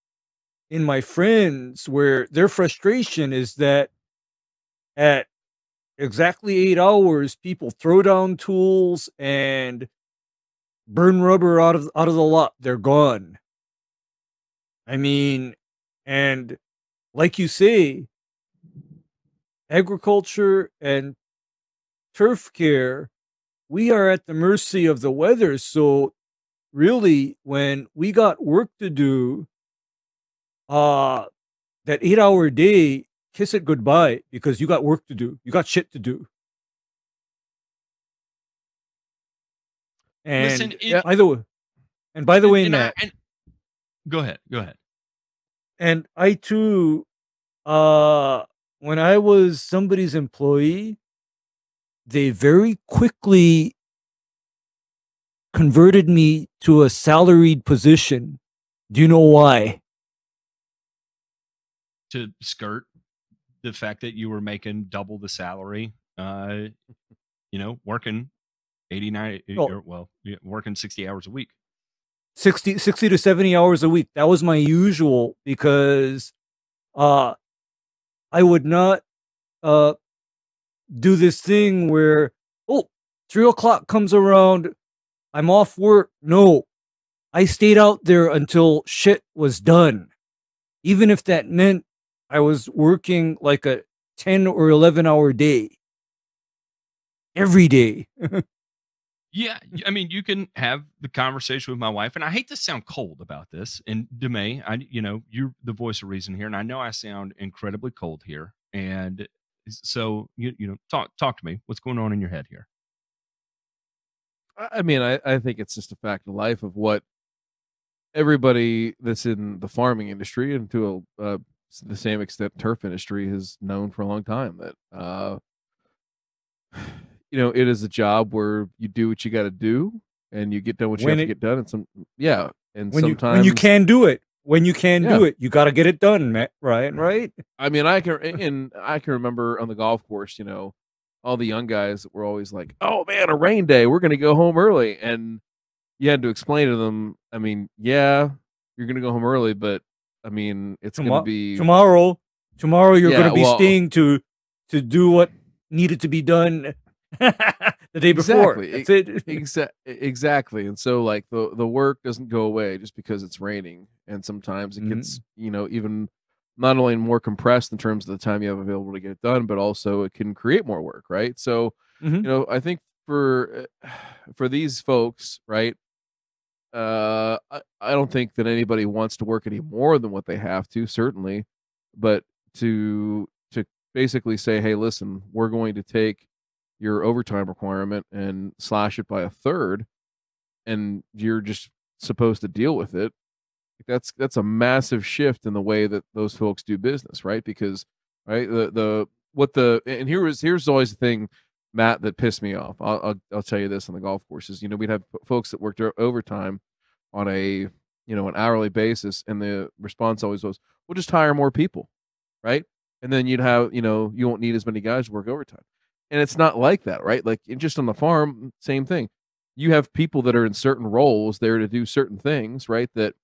in my friends where their frustration is that at exactly 8 hours, people throw down tools and burn rubber out of the lot. They're gone. I mean, and like you say, agriculture and turf care, we are at the mercy of the weather. So really, when we got work to do, that 8-hour day, kiss it goodbye, because you got work to do. You got shit to do. And Listen, by the way, Matt, go ahead. and I too, when I was somebody's employee, they very quickly converted me to a salaried position. Do you know why? To skirt the fact that you were making double the salary, working 89, working 60 hours a week. 60 to 70 hours a week. That was my usual, because I would not do this thing where, 3 o'clock comes around, I'm off work. No, I stayed out there until shit was done. Even if that meant I was working like a 10 or 11-hour day. Every day. Yeah, I mean, you can have the conversation with my wife, and I hate to sound cold about this. And DeMay, you're the voice of reason here, and I know I sound incredibly cold here. And so, talk to me. What's going on in your head here? I mean, I think it's just a fact of life of what everybody that's in the farming industry, and to the same extent turf industry, has known for a long time, that it is a job where you do what you got to do, and you get done what you have to get done. And sometimes when you can do it, you got to get it done, Matt. Right. I mean, I can remember on the golf course, all the young guys that were always like, "Oh man, a rain day, we're gonna go home early," and you had to explain to them, I mean, yeah, you're gonna go home early, but I mean, it's gonna be tomorrow. Tomorrow you're gonna be staying to do what needed to be done the day before. Exactly. And so, like, the work doesn't go away just because it's raining, and sometimes it gets even not only more compressed in terms of the time you have available to get it done, but also it can create more work, right? So I think for these folks, right, I don't think that anybody wants to work any more than what they have to, certainly, but to basically say, hey, listen, we're going to take your overtime requirement and slash it by a third, and you're just supposed to deal with it. That's a massive shift in the way that those folks do business, right? Because here's always the thing, Matt, that pissed me off. I'll tell you this on the golf courses. We'd have folks that worked overtime on an hourly basis, and the response always was, "We'll just hire more people." right? And then you'd have, you won't need as many guys to work overtime. And it's not like that, right? Like just on the farm, same thing. You have people that are in certain roles there to do certain things, right? That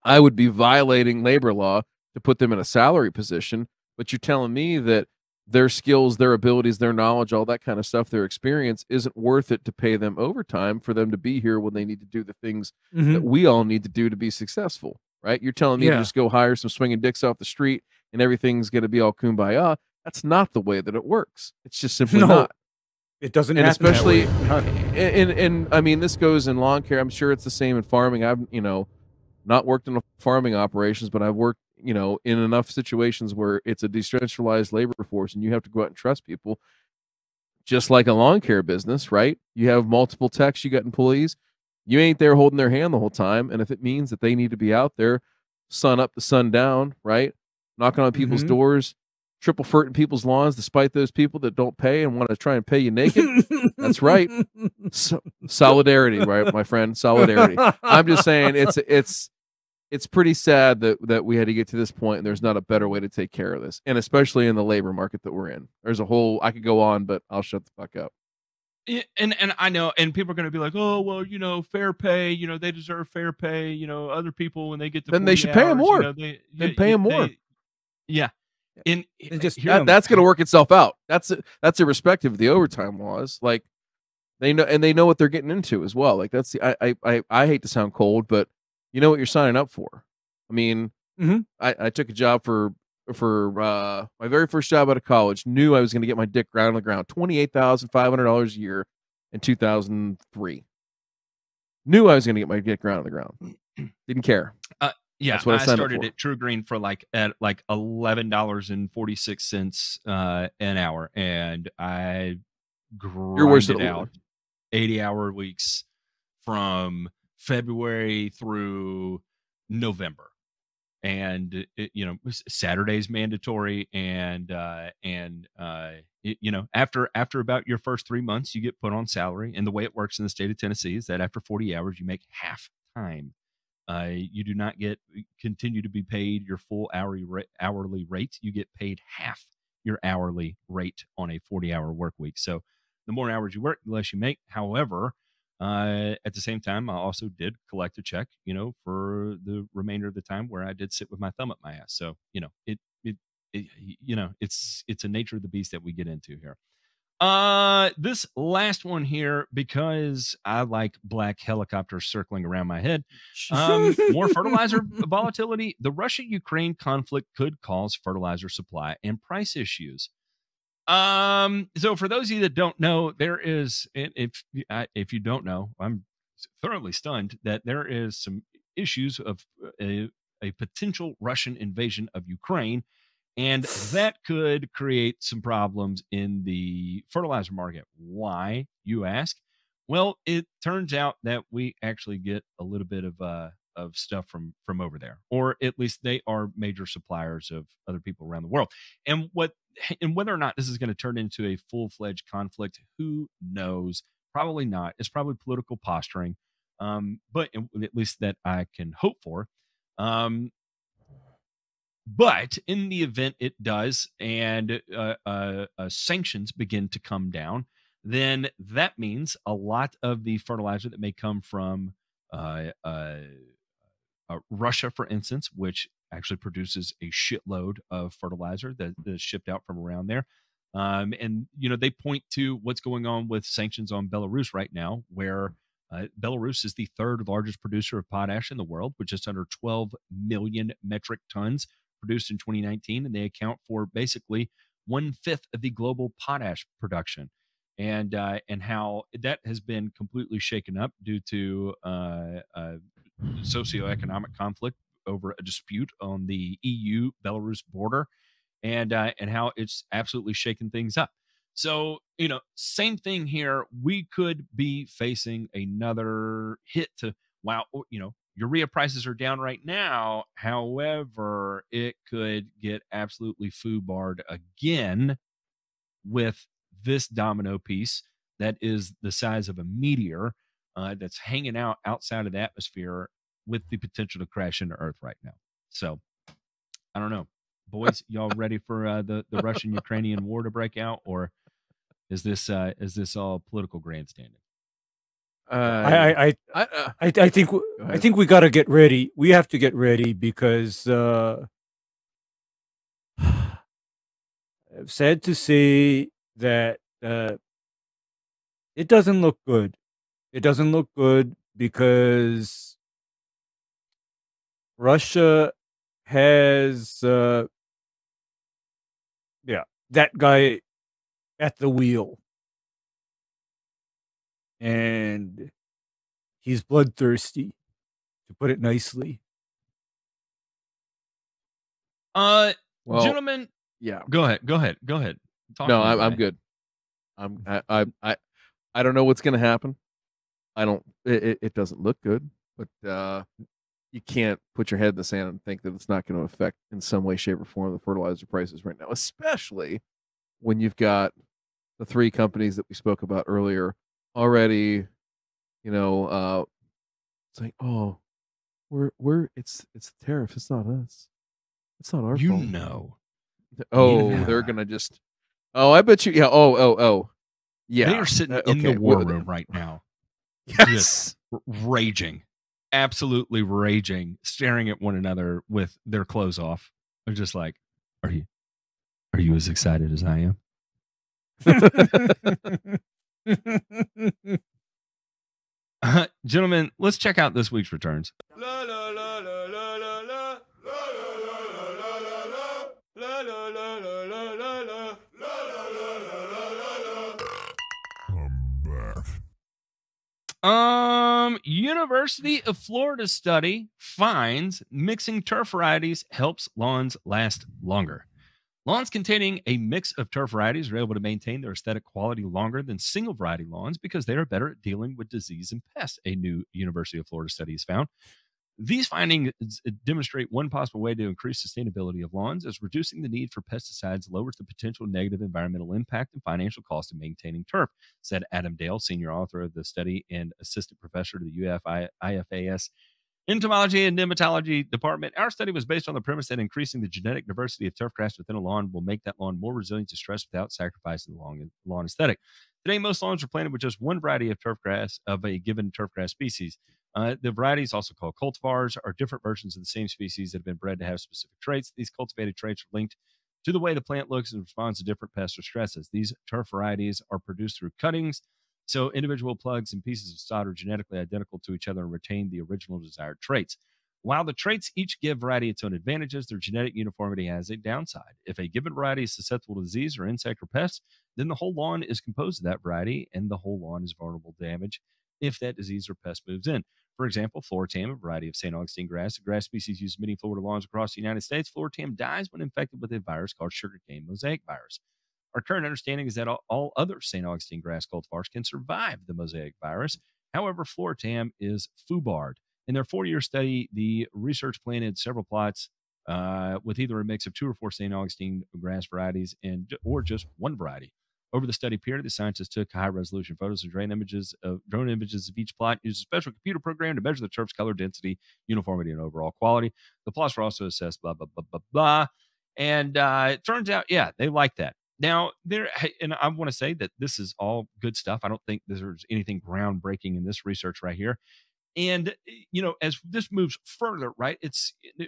I would be violating labor law to put them in a salary position. But you're telling me that their skills, their abilities, their knowledge, all that kind of stuff, their experience isn't worth it to pay them overtime for them to be here when they need to do the things that we all need to do to be successful, right? You're telling me to just go hire some swinging dicks off the street and everything's going to be all kumbaya. That's not the way that it works. It's just simply not. It doesn't And happen especially, that way. and I mean, this goes in lawn care. I'm sure it's the same in farming. I've, not worked in farming operations, but I've worked, in enough situations where it's a decentralized labor force and you have to go out and trust people, just like a lawn care business, right? You have multiple techs, you got employees. You ain't there holding their hand the whole time. And if it means that they need to be out there, sun up to sun down, right? Knocking on people's doors, triple furting people's lawns, despite those people that don't pay and want to try and pay you naked. That's right. Solidarity, right, my friend? Solidarity. I'm just saying it's pretty sad that we had to get to this point and there's not a better way to take care of this. And especially in the labor market that we're in. There's a whole, I could go on, but I'll shut the fuck up. And I know, and people are going to be like, oh, well, fair pay, they deserve fair pay, other people when they get to then they should pay them more. Then pay them more. Yeah. And just that's going to work itself out. That's irrespective of the overtime laws. Like they know what they're getting into as well. Like that's I hate to sound cold, but you know what you're signing up for. I mean, I took a job for my very first job out of college. Knew I was going to get my dick ground on the ground. $28,500 a year in 2003. Knew I was going to get my dick ground on the ground. Didn't care. Yeah, that's what I started at True Green for at $11.46 an hour, and I grinded out 80-hour weeks from February through November, and Saturday's mandatory, and after about your first 3 months, you get put on salary, and the way it works in the state of Tennessee is that after 40 hours, you make half time. You do not continue to be paid your full hourly rate. You get paid half your hourly rate on a 40-hour work week. So the more hours you work, the less you make. However, at the same time, I also did collect a check, for the remainder of the time where I did sit with my thumb up my ass. So, it's a nature of the beast that we get into here. This last one here, because I like black helicopters circling around my head. More fertilizer volatility. The Russia-Ukraine conflict could cause fertilizer supply and price issues. So for those of you that don't know, there is, if you don't know, I'm thoroughly stunned that there is some issues of a potential Russian invasion of Ukraine. And that could create some problems in the fertilizer market. Why, you ask? Well, it turns out that we actually get a little bit of stuff from over there, or at least they are major suppliers of other people around the world. And whether or not this is going to turn into a full-fledged conflict, who knows? Probably not. It's probably political posturing, but at least that I can hope for. But in the event it does, and sanctions begin to come down, then that means a lot of the fertilizer that may come from Russia, for instance, which actually produces a shitload of fertilizer that is shipped out from around there. And, they point to what's going on with sanctions on Belarus right now, where Belarus is the third largest producer of potash in the world, with just under 12 million metric tons produced in 2019, and they account for basically 1/5 of the global potash production, and how that has been completely shaken up due to socioeconomic conflict over a dispute on the EU-Belarus border, and how it's absolutely shaken things up. So, same thing here. We could be facing another hit to, wow, urea prices are down right now. However, it could get absolutely foobarred again with this domino piece that is the size of a meteor that's hanging out outside of the atmosphere with the potential to crash into Earth right now. So, I don't know. boys, y'all ready for the Russian-Ukrainian war to break out, or is this all political grandstanding? I think I think we got to get ready. We have to get ready because I'm sad to say that it doesn't look good. It doesn't look good because Russia has that guy at the wheel, and he's bloodthirsty, to put it nicely. Well, gentlemen, yeah. go ahead. Talk No, to me, I'm DeMay. good. I don't know what's going to happen. It doesn't look good, but you can't put your head in the sand and think that it's not going to affect in some way, shape, or form the fertilizer prices right now, especially when you've got the three companies that we spoke about earlier already, saying, "Oh, it's the tariff. It's not us. It's not our fault." Oh, they're gonna just. Oh, I bet you. Yeah. Oh. Yeah. They are sitting in the war room right now. Yes. Just raging, absolutely raging, staring at one another with their clothes off. They're just like, "Are you as excited as I am?" Gentlemen, let's check out this week's returns. I'm back. University of Florida study finds mixing turf varieties helps lawns last longer. Lawns containing a mix of turf varieties are able to maintain their aesthetic quality longer than single variety lawns because they are better at dealing with disease and pests, a new University of Florida study has found. These findings demonstrate one possible way to increase sustainability of lawns as reducing the need for pesticides lowers the potential negative environmental impact and financial cost of maintaining turf, said Adam Dale, senior author of the study and assistant professor to the IFAS Entomology and Nematology Department. Our study was based on the premise that increasing the genetic diversity of turfgrass within a lawn will make that lawn more resilient to stress without sacrificing the lawn aesthetic. Today, most lawns are planted with just one variety of turfgrass of a given turfgrass species. The varieties, also called cultivars, are different versions of the same species that have been bred to have specific traits. These cultivated traits are linked to the way the plant looks and responds to different pests or stresses. These turf varieties are produced through cuttings, so individual plugs and pieces of sod are genetically identical to each other and retain the original desired traits. While the traits each give variety its own advantages, their genetic uniformity has a downside. If a given variety is susceptible to disease or insect or pests, then the whole lawn is composed of that variety, and the whole lawn is vulnerable to damage if that disease or pest moves in. For example, Floritam, a variety of St. Augustine grass, a grass species used in many Florida lawns across the United States. Floritam dies when infected with a virus called sugarcane mosaic virus. Our current understanding is that all other St. Augustine grass cultivars can survive the mosaic virus. However, Floritam is foobarred. In their 4-year study, the research planted several plots with either a mix of 2 or 4 St. Augustine grass varieties or just one variety. Over the study period, the scientists took high-resolution photos and drone images of each plot, used a special computer program to measure the turf's color density, uniformity, and overall quality. The plots were also assessed, blah, blah, blah, blah, blah. And it turns out, yeah, they like that. Now, and I want to say that this is all good stuff. I don't think there's anything groundbreaking in this research right here. And, as this moves further, right,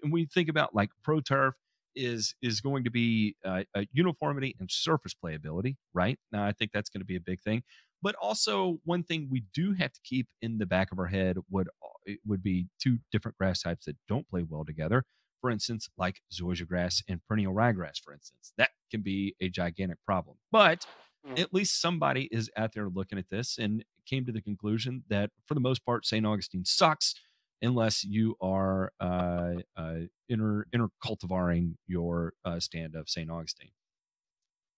when we think about like ProTurf is going to be a uniformity and surface playability, right? Now, I think that's going to be a big thing. But also one thing we do have to keep in the back of our head would be 2 different grass types that don't play well together. For instance, like zoysia grass and perennial ryegrass, for instance. That can be a gigantic problem. But at least somebody is out there looking at this and came to the conclusion that for the most part, St. Augustine sucks unless you are inter cultivaring your stand of St. Augustine.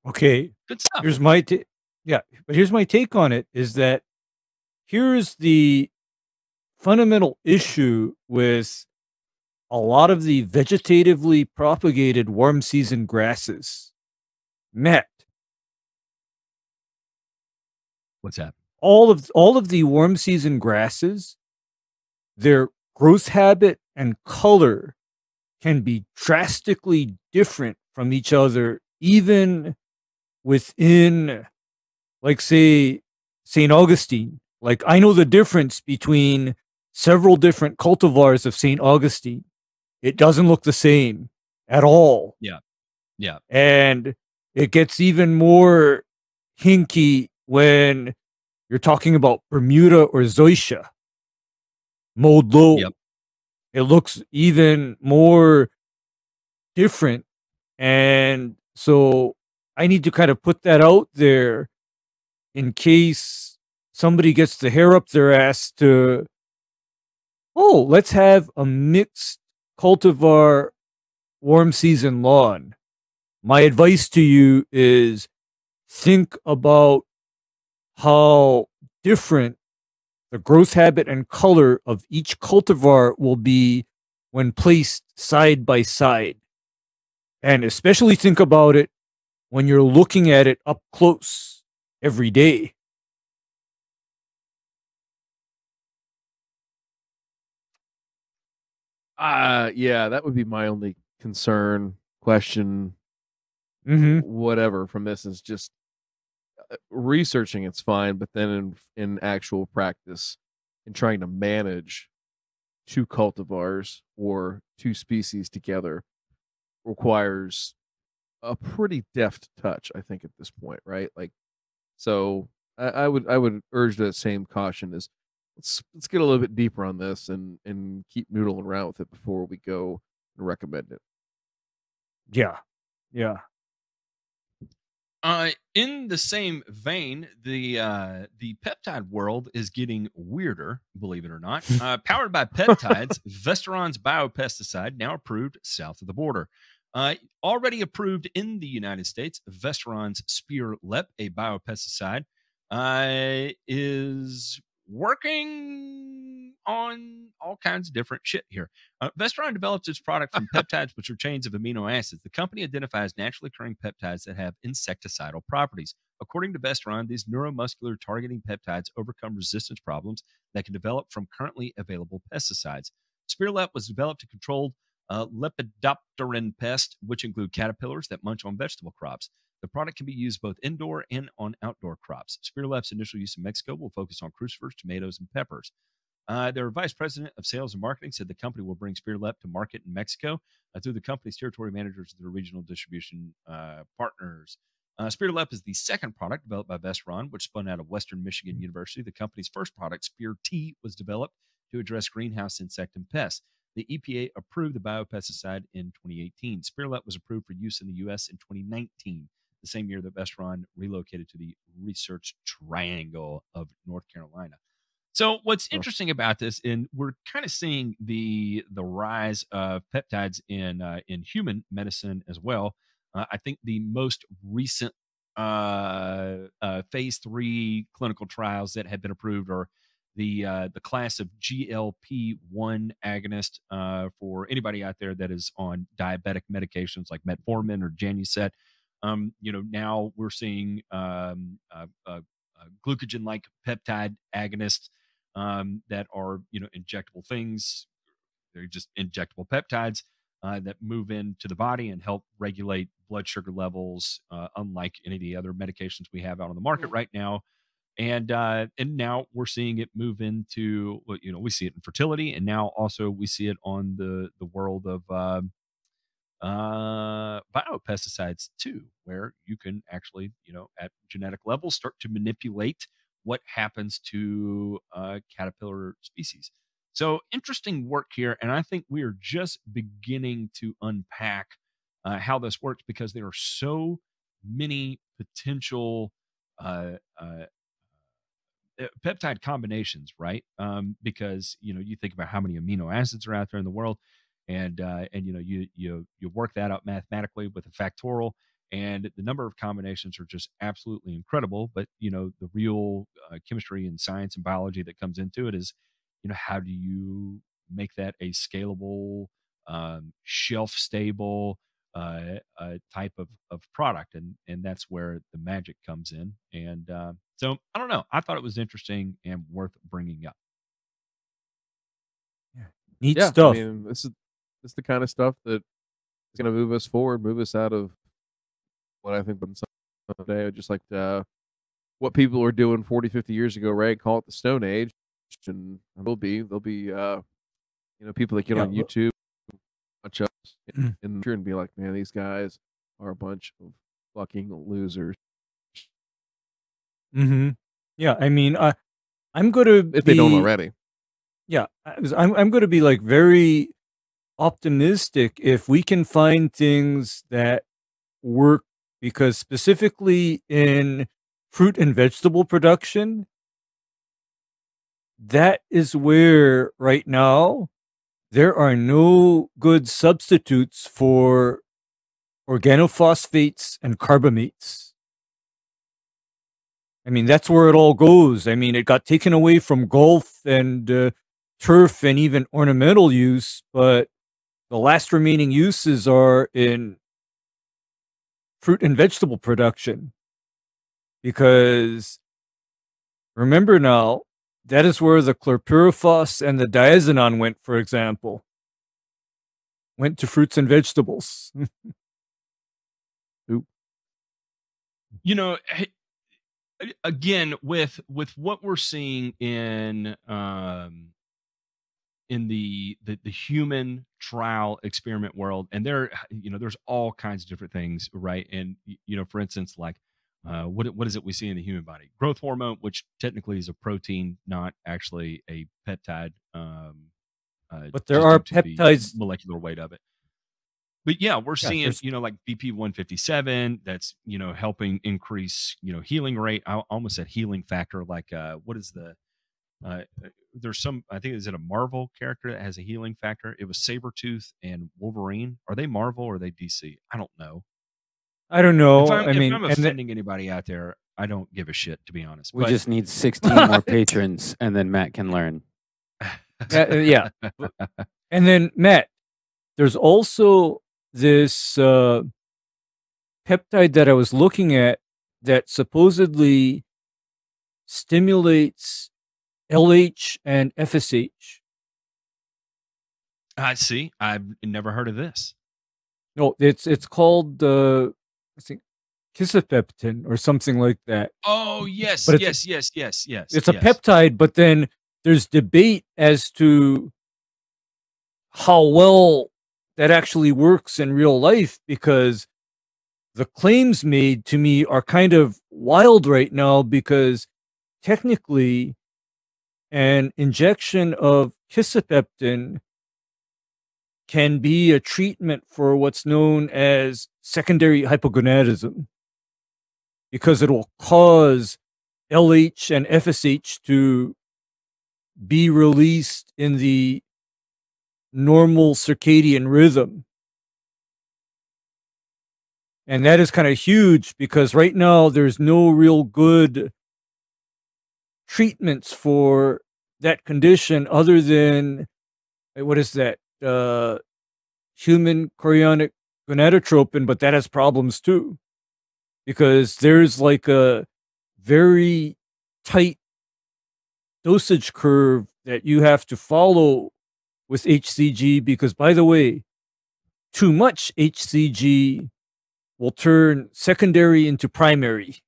Okay. Good stuff. Here's my take on it is that here's the fundamental issue with a lot of the vegetatively propagated warm season grasses. Matt, What's that? all of the warm season grasses, their growth habit and color can be drastically different from each other, even within, like, say, St. Augustine. Like, I know the difference between several different cultivars of St. Augustine. It doesn't look the same at all. Yeah. Yeah. And it gets even more hinky when you're talking about Bermuda or Zoysia mowed low. Yep. It looks even more different. And so I need to kind of put that out there in case somebody gets the hair up their ass to, oh, let's have a mixed cultivar warm season lawn. My advice to you is think about how different the growth habit and color of each cultivar will be when placed side by side. And especially think about it when you're looking at it up close every day. Yeah, that would be my only concern, question, Mm-hmm. whatever from this is just researching it's fine, but then in actual practice in trying to manage two cultivars or two species together requires a pretty deft touch, I think, at this point, right? Like, so I would urge that same caution is let's get a little bit deeper on this and keep noodling around with it before we go and recommend it. Yeah. Yeah. In the same vein, the peptide world is getting weirder, believe it or not. Powered by peptides, Vesteron's biopesticide now approved south of the border. Already approved in the United States, Vesteron's Spear Lep, a biopesticide, is working on all kinds of different shit here. Vesteron developed its product from peptides, which are chains of amino acids. The company identifies naturally occurring peptides that have insecticidal properties. According to Vesteron, these neuromuscular targeting peptides overcome resistance problems that can develop from currently available pesticides. Spearlep was developed to control lepidopteran pests, which include caterpillars that munch on vegetable crops. The product can be used both indoor and on outdoor crops. Spearlep's initial use in Mexico will focus on crucifers, tomatoes, and peppers. Their vice president of sales and marketing said the company will bring Spearlep to market in Mexico through the company's territory managers and their regional distribution partners. Spearlep is the second product developed by Vesteron, which spun out of Western Michigan University. The company's first product, Spear Tea, was developed to address greenhouse insect and pests. The EPA approved the biopesticide in 2018. Spearlep was approved for use in the U.S. in 2019, the same year that Vesteron relocated to the Research Triangle of North Carolina. So what's interesting about this, and we're kind of seeing the rise of peptides in human medicine as well. I think the most recent phase 3 clinical trials that have been approved are the class of GLP-1 agonist for anybody out there that is on diabetic medications like metformin or Januset. Now we're seeing glucagon-like peptide agonists that are injectable things. They're just injectable peptides that move into the body and help regulate blood sugar levels, unlike any of the other medications we have out on the market right now. And now we're seeing it move into, we see it in fertility, and now also we see it on the world of biopesticides too, where you can actually, at genetic levels, start to manipulate what happens to caterpillar species. So interesting work here, and I think we are just beginning to unpack how this works, because there are so many potential peptide combinations, right? Because you think about how many amino acids are out there in the world, and you work that out mathematically with a factorial, and the number of combinations are just absolutely incredible. But the real chemistry and science and biology that comes into it is, how do you make that a scalable, shelf stable type of product, and that's where the magic comes in. And so I don't know, I thought it was interesting and worth bringing up. Neat Yeah, stuff. I mean, it's the kind of stuff that is going to move us forward, move us out of what I think someday, just like what people were doing 40, 50 years ago, right? Call it the Stone Age, and there'll be people that get on YouTube, watch us and be like, man, these guys are a bunch of fucking losers. Mm-hmm. Yeah, I mean, I'm going to if they don't already. Yeah, I'm going to be like very optimistic if we can find things that work, because specifically in fruit and vegetable production, that is where right now there are no good substitutes for organophosphates and carbamates. I mean, that's where it all goes. I mean, it got taken away from golf and turf and even ornamental use, but the last remaining uses are in fruit and vegetable production. Because remember now, that is where the chlorpyrifos and the diazinon went, for example. Went to fruits and vegetables. You know, again, with what we're seeing in the human trial experiment world, and there's all kinds of different things, right? And for instance, like what is it we see in the human body? Growth hormone, which technically is a protein, not actually a peptide. But there are peptides, the molecular weight of it. But yeah, we're seeing, like BP 157, that's, helping increase, healing rate. I almost said healing factor. Like, what is the, there's some, I think, is it a Marvel character that has a healing factor? It was Sabretooth and Wolverine. Are they Marvel or are they DC? I don't know. I don't know. If I'm offending anybody out there, I don't give a shit, to be honest. We just need 16 more patrons, and then Matt can learn. Yeah. And then, Matt, there's also this peptide that I was looking at that supposedly stimulates LH and FSH. I see. I've never heard of this. No, it's called I think kisipeptin or something like that. Oh yes, but yes. It's a peptide, but then there's debate as to how well that actually works in real life, because the claims made to me are kind of wild right now, because technically an injection of kisipeptin can be a treatment for what's known as secondary hypogonadism, because it will cause LH and FSH to be released in the normal circadian rhythm. And that is kind of huge, because right now there's no real good treatments for that condition other than, what is that? Human chorionic gonadotropin, but that has problems too, because there's like a very tight dosage curve that you have to follow with HCG, because, by the way, too much HCG will turn secondary into primary.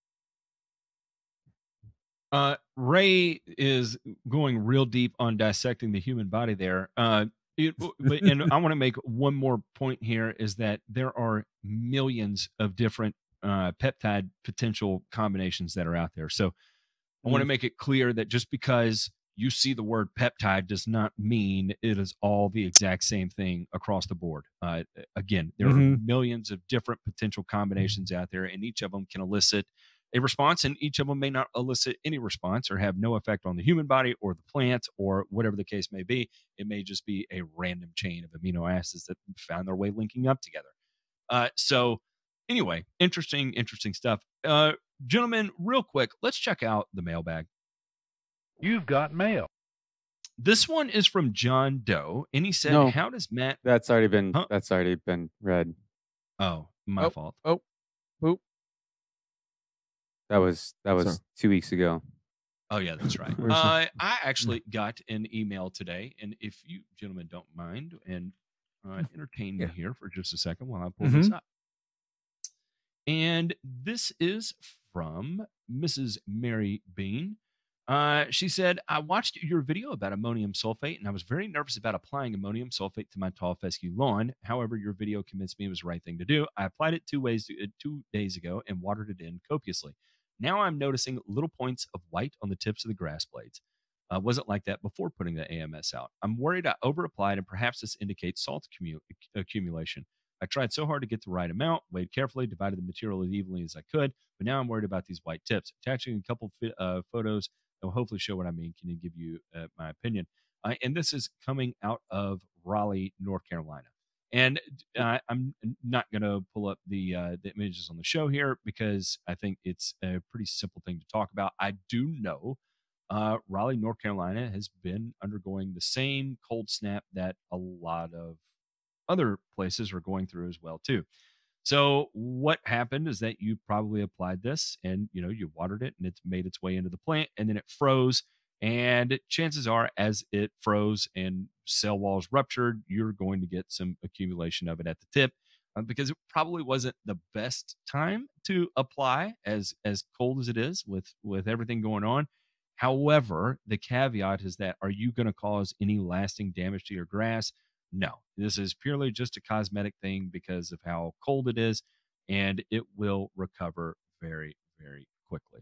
Ray is going real deep on dissecting the human body there. And I want to make one more point here, is that there are millions of different peptide potential combinations that are out there. So I want to make it clear that just because you see the word peptide does not mean it is all the exact same thing across the board. Again, there are millions of different potential combinations out there, and each of them can elicit a response, and each of them may not elicit any response or have no effect on the human body or the plant or whatever the case may be. It may just be a random chain of amino acids that found their way linking up together. So anyway, interesting stuff. Gentlemen, real quick, let's check out the mailbag. You've got mail. This one is from John Doe, and he said, No, how does Matt... That's already been read. Oh, my fault. Oh, poop. That was 2 weeks ago. Oh, yeah, that's right. I actually got an email today, and if you gentlemen don't mind, and entertain Yeah. me here for just a second while I pull this up. And this is from Mrs. Mary Bean. She said, I watched your video about ammonium sulfate, and I was very nervous about applying ammonium sulfate to my tall fescue lawn. However, your video convinced me it was the right thing to do. I applied it 2 days ago and watered it in copiously. Now I'm noticing little points of white on the tips of the grass blades. Wasn't like that before putting the AMS out. I'm worried I over-applied, and perhaps this indicates salt accumulation. I tried so hard to get the right amount, weighed carefully, divided the material as evenly as I could, but now I'm worried about these white tips. Attaching a couple photos that will hopefully show what I mean. Can you give you my opinion? And this is coming out of Raleigh, North Carolina. And I'm not going to pull up the images on the show here because I think it's a pretty simple thing to talk about. I do know Raleigh, North Carolina has been undergoing the same cold snap that a lot of other places are going through as well too. So what happened is that you probably applied this and you watered it and it's made its way into the plant and then it froze, and chances are as it froze and cell walls ruptured, you're going to get some accumulation of it at the tip because it probably wasn't the best time to apply as cold as it is with everything going on. However, the caveat is that, are you going to cause any lasting damage to your grass? No, this is purely just a cosmetic thing because of how cold it is, and it will recover very, very quickly.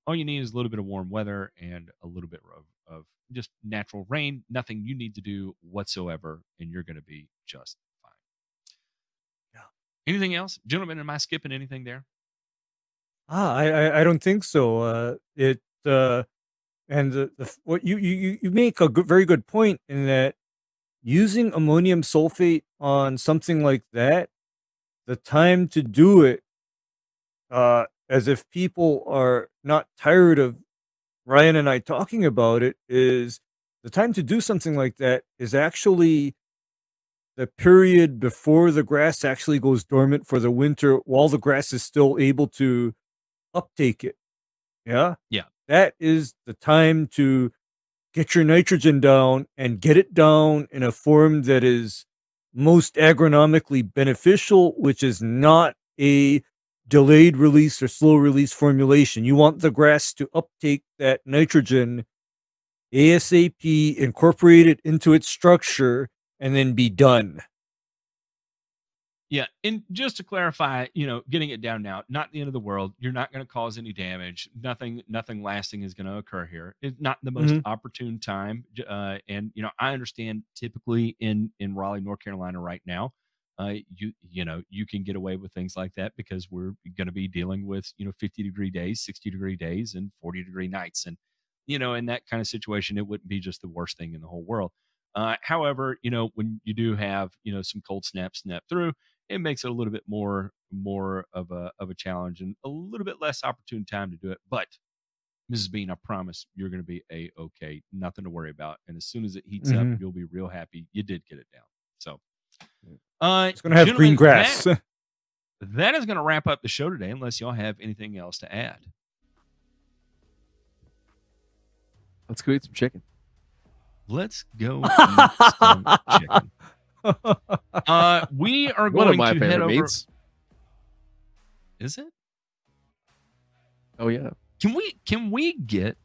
All you need is a little bit of warm weather and a little bit of just natural rain. Nothing you need to do whatsoever, and you're going to be just fine. Yeah. Anything else, gentlemen? Am I skipping anything there? I don't think so. What you make a very good point in that using ammonium sulfate on something like that, the time to do it, as if people are not tired of Ryan and I talking about it, is the time to do something like that is actually the period before the grass actually goes dormant for the winter while the grass is still able to uptake it. Yeah? Yeah. That is the time to get your nitrogen down and get it down in a form that is most agronomically beneficial, which is not a delayed release or slow release formulation. You want the grass to uptake that nitrogen ASAP, incorporate it into its structure, and then be done. Yeah, and just to clarify, getting it down now, not the end of the world. You're not going to cause any damage. Nothing lasting is going to occur here. It's not the most opportune time. And I understand typically in Raleigh, North Carolina right now, you can get away with things like that because we're going to be dealing with 50-degree days, 60-degree days, and 40-degree nights, and in that kind of situation, it wouldn't be just the worst thing in the whole world. However, when you do have some cold snap through, it makes it a little bit more of a challenge and a little bit less opportune time to do it. But Mrs. Bean, I promise you're going to be okay. Nothing to worry about. And as soon as it heats up, you'll be real happy you did get it down. So, it's going to have green grass. That is going to wrap up the show today, unless y'all have anything else to add. Let's go eat some chicken. Let's go eat some chicken. We are going One of my to favorite head over. meats. Is it? Oh yeah. Can we get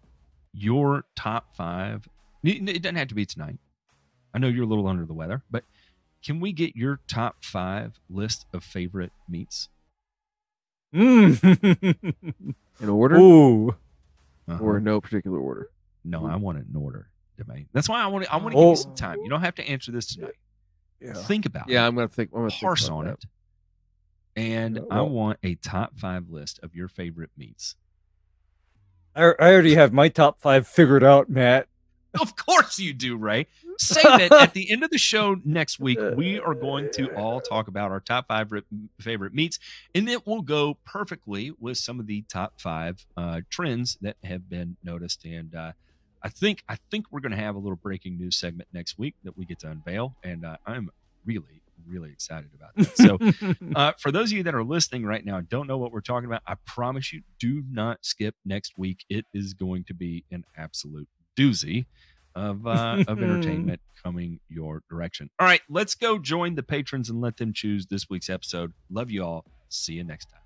your top 5? It doesn't have to be tonight. I know you're a little under the weather, but can we get your top 5 list of favorite meats? In order? Ooh. Or no particular order? No, I want it in order, DeMay. That's why I want to give you some time. You don't have to answer this tonight. Yeah. Think about it. Yeah, I'm going to think. Parse on it. And I want a top 5 list of your favorite meats. I already have my top 5 figured out, Matt. Of course you do, Ray. Say that at the end of the show next week, we are going to all talk about our top 5 favorite meats, and it will go perfectly with some of the top 5 trends that have been noticed. And I think we're going to have a little breaking news segment next week that we get to unveil, and I'm really excited about that. So for those of you that are listening right now and don't know what we're talking about, I promise you, do not skip next week. It is going to be an absolute doozy. of entertainment coming your direction. All right, let's go join the patrons and let them choose this week's episode. Love you all. See you next time.